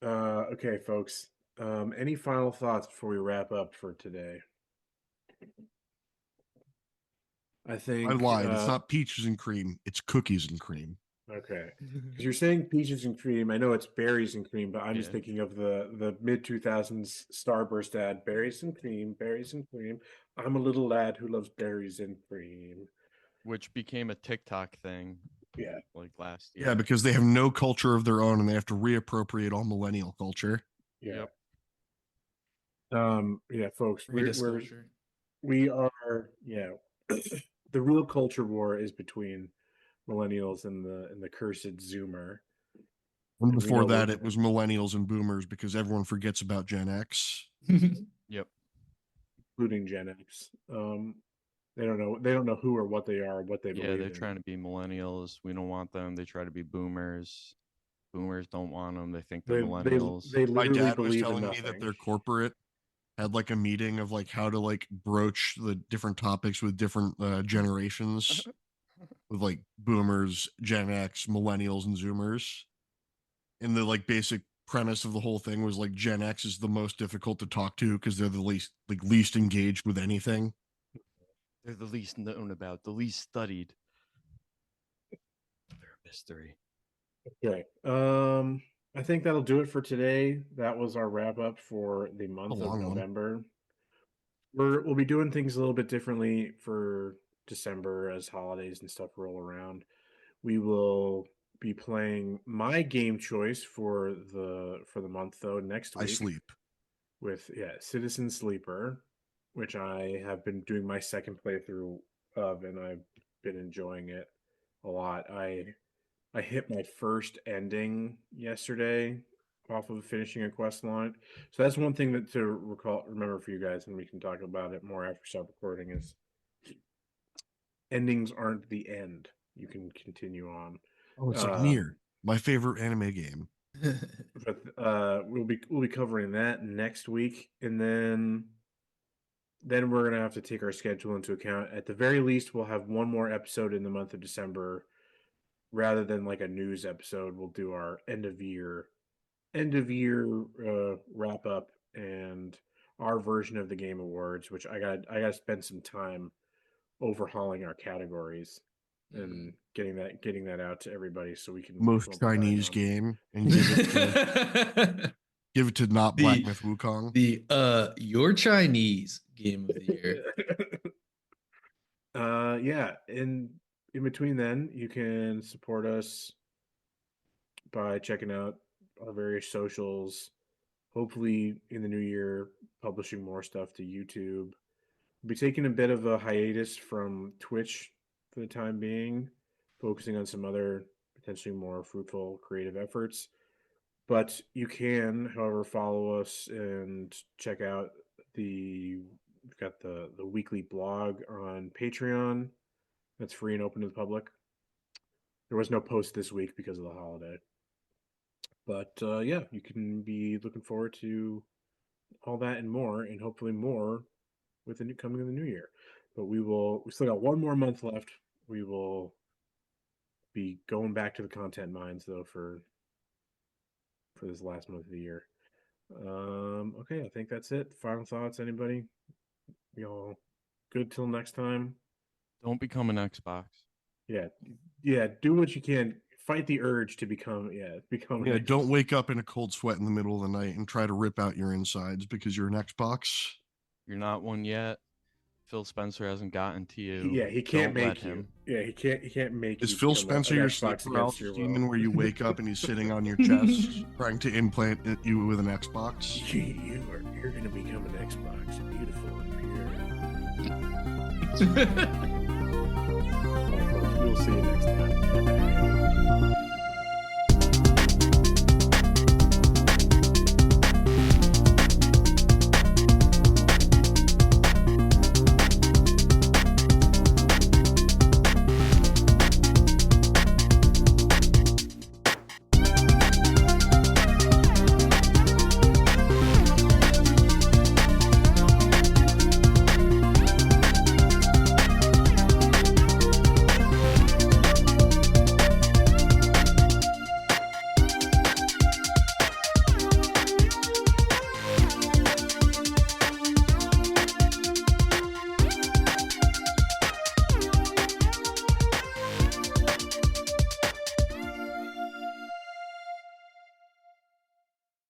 god. Okay, folks. Any final thoughts before we wrap up for today? I I think lied. It's not peaches and cream. It's cookies and cream. okay. Because you're saying peaches and cream. I know it's berries and cream, but I'm just Yeah. thinking of the mid 2000s Starburst ad: berries and cream, berries and cream. I'm a little lad who loves berries and cream. Which became a TikTok thing Yeah, like last Yeah, year. because they have no culture of their own and they have to reappropriate all millennial culture. yeah. Yep. Yeah, folks, Redisculture. we are yeah. The real culture war is between millennials and the cursed Zoomer. And And we before know that, it was millennials and boomers because everyone forgets about Gen X. Yep. including Gen X. They don't know who or what they are, what they Yeah, believe they're in. trying to be millennials. We don't want them. They try to be boomers. Boomers don't want them. They think they're millennials. They My literally dad was believe in telling me that nothing. their corporate had like a meeting of like how to like broach the different topics with different generations with like boomers, Gen X, millennials, and Zoomers. And the like basic premise of the whole thing was like Gen X is the most difficult to talk to because they're the least engaged with anything. They're the least known about, the least studied. They're a mystery. Okay. I think that'll do it for today. That was our wrap up for the month of long one. November. We'll be doing things a little bit differently for December as holidays and stuff roll around. We will be playing my game choice for the month though next I week sleep. with Citizen Sleeper, which I have been doing my second playthrough of, and I've been enjoying it a lot. I hit my first ending yesterday off of finishing a quest line. So that's one thing that to remember for you guys, and we can talk about it more after stop recording, is endings aren't the end. You can continue on. Oh, it's like Um, Nier, my favorite anime game. but we'll be covering that next week, and then we're gonna have to take our schedule into account. At the very least, we'll have one more episode in the month of December rather than like a news episode. We'll do our end of year wrap up and our version of the game awards, which I got to spend some time overhauling our categories and getting that out to everybody so we can Most come up with our Chinese own. game and give it to not Black the Myth Wukong. your Chinese game of the year. Yeah, and in between then you can support us by checking out our various socials. Hopefully in the new year publishing more stuff to YouTube. We'll be taking a bit of a hiatus from Twitch for the time being, focusing on some other potentially more fruitful creative efforts. But you can, however, follow us and check out we've got the weekly blog on Patreon. That's free and open to the public. There was no post this week because of the holiday. But yeah, you can be looking forward to all that and more, and hopefully more with the coming in the new year. But we still got one more month left. We will be going back to the content mines though for this last month of the year. Okay, I think that's it. Final thoughts, anybody? We all good till next time? Don't become an Xbox. Yeah. Yeah, do what you can. Fight the urge to become Yeah, don't wake up in a cold sweat in the middle of the night and try to rip out your insides because you're an Xbox. You're not one yet. Phil Spencer hasn't gotten to you. He can't Don't let make you. him. Yeah, he can't make Is you Phil become Spencer an your sleep Xbox against paralysis your demon will. where you wake up and he's sitting on your chest trying to implant you with an Xbox? You're gonna become an Xbox, beautiful and pure. We'll see you next time.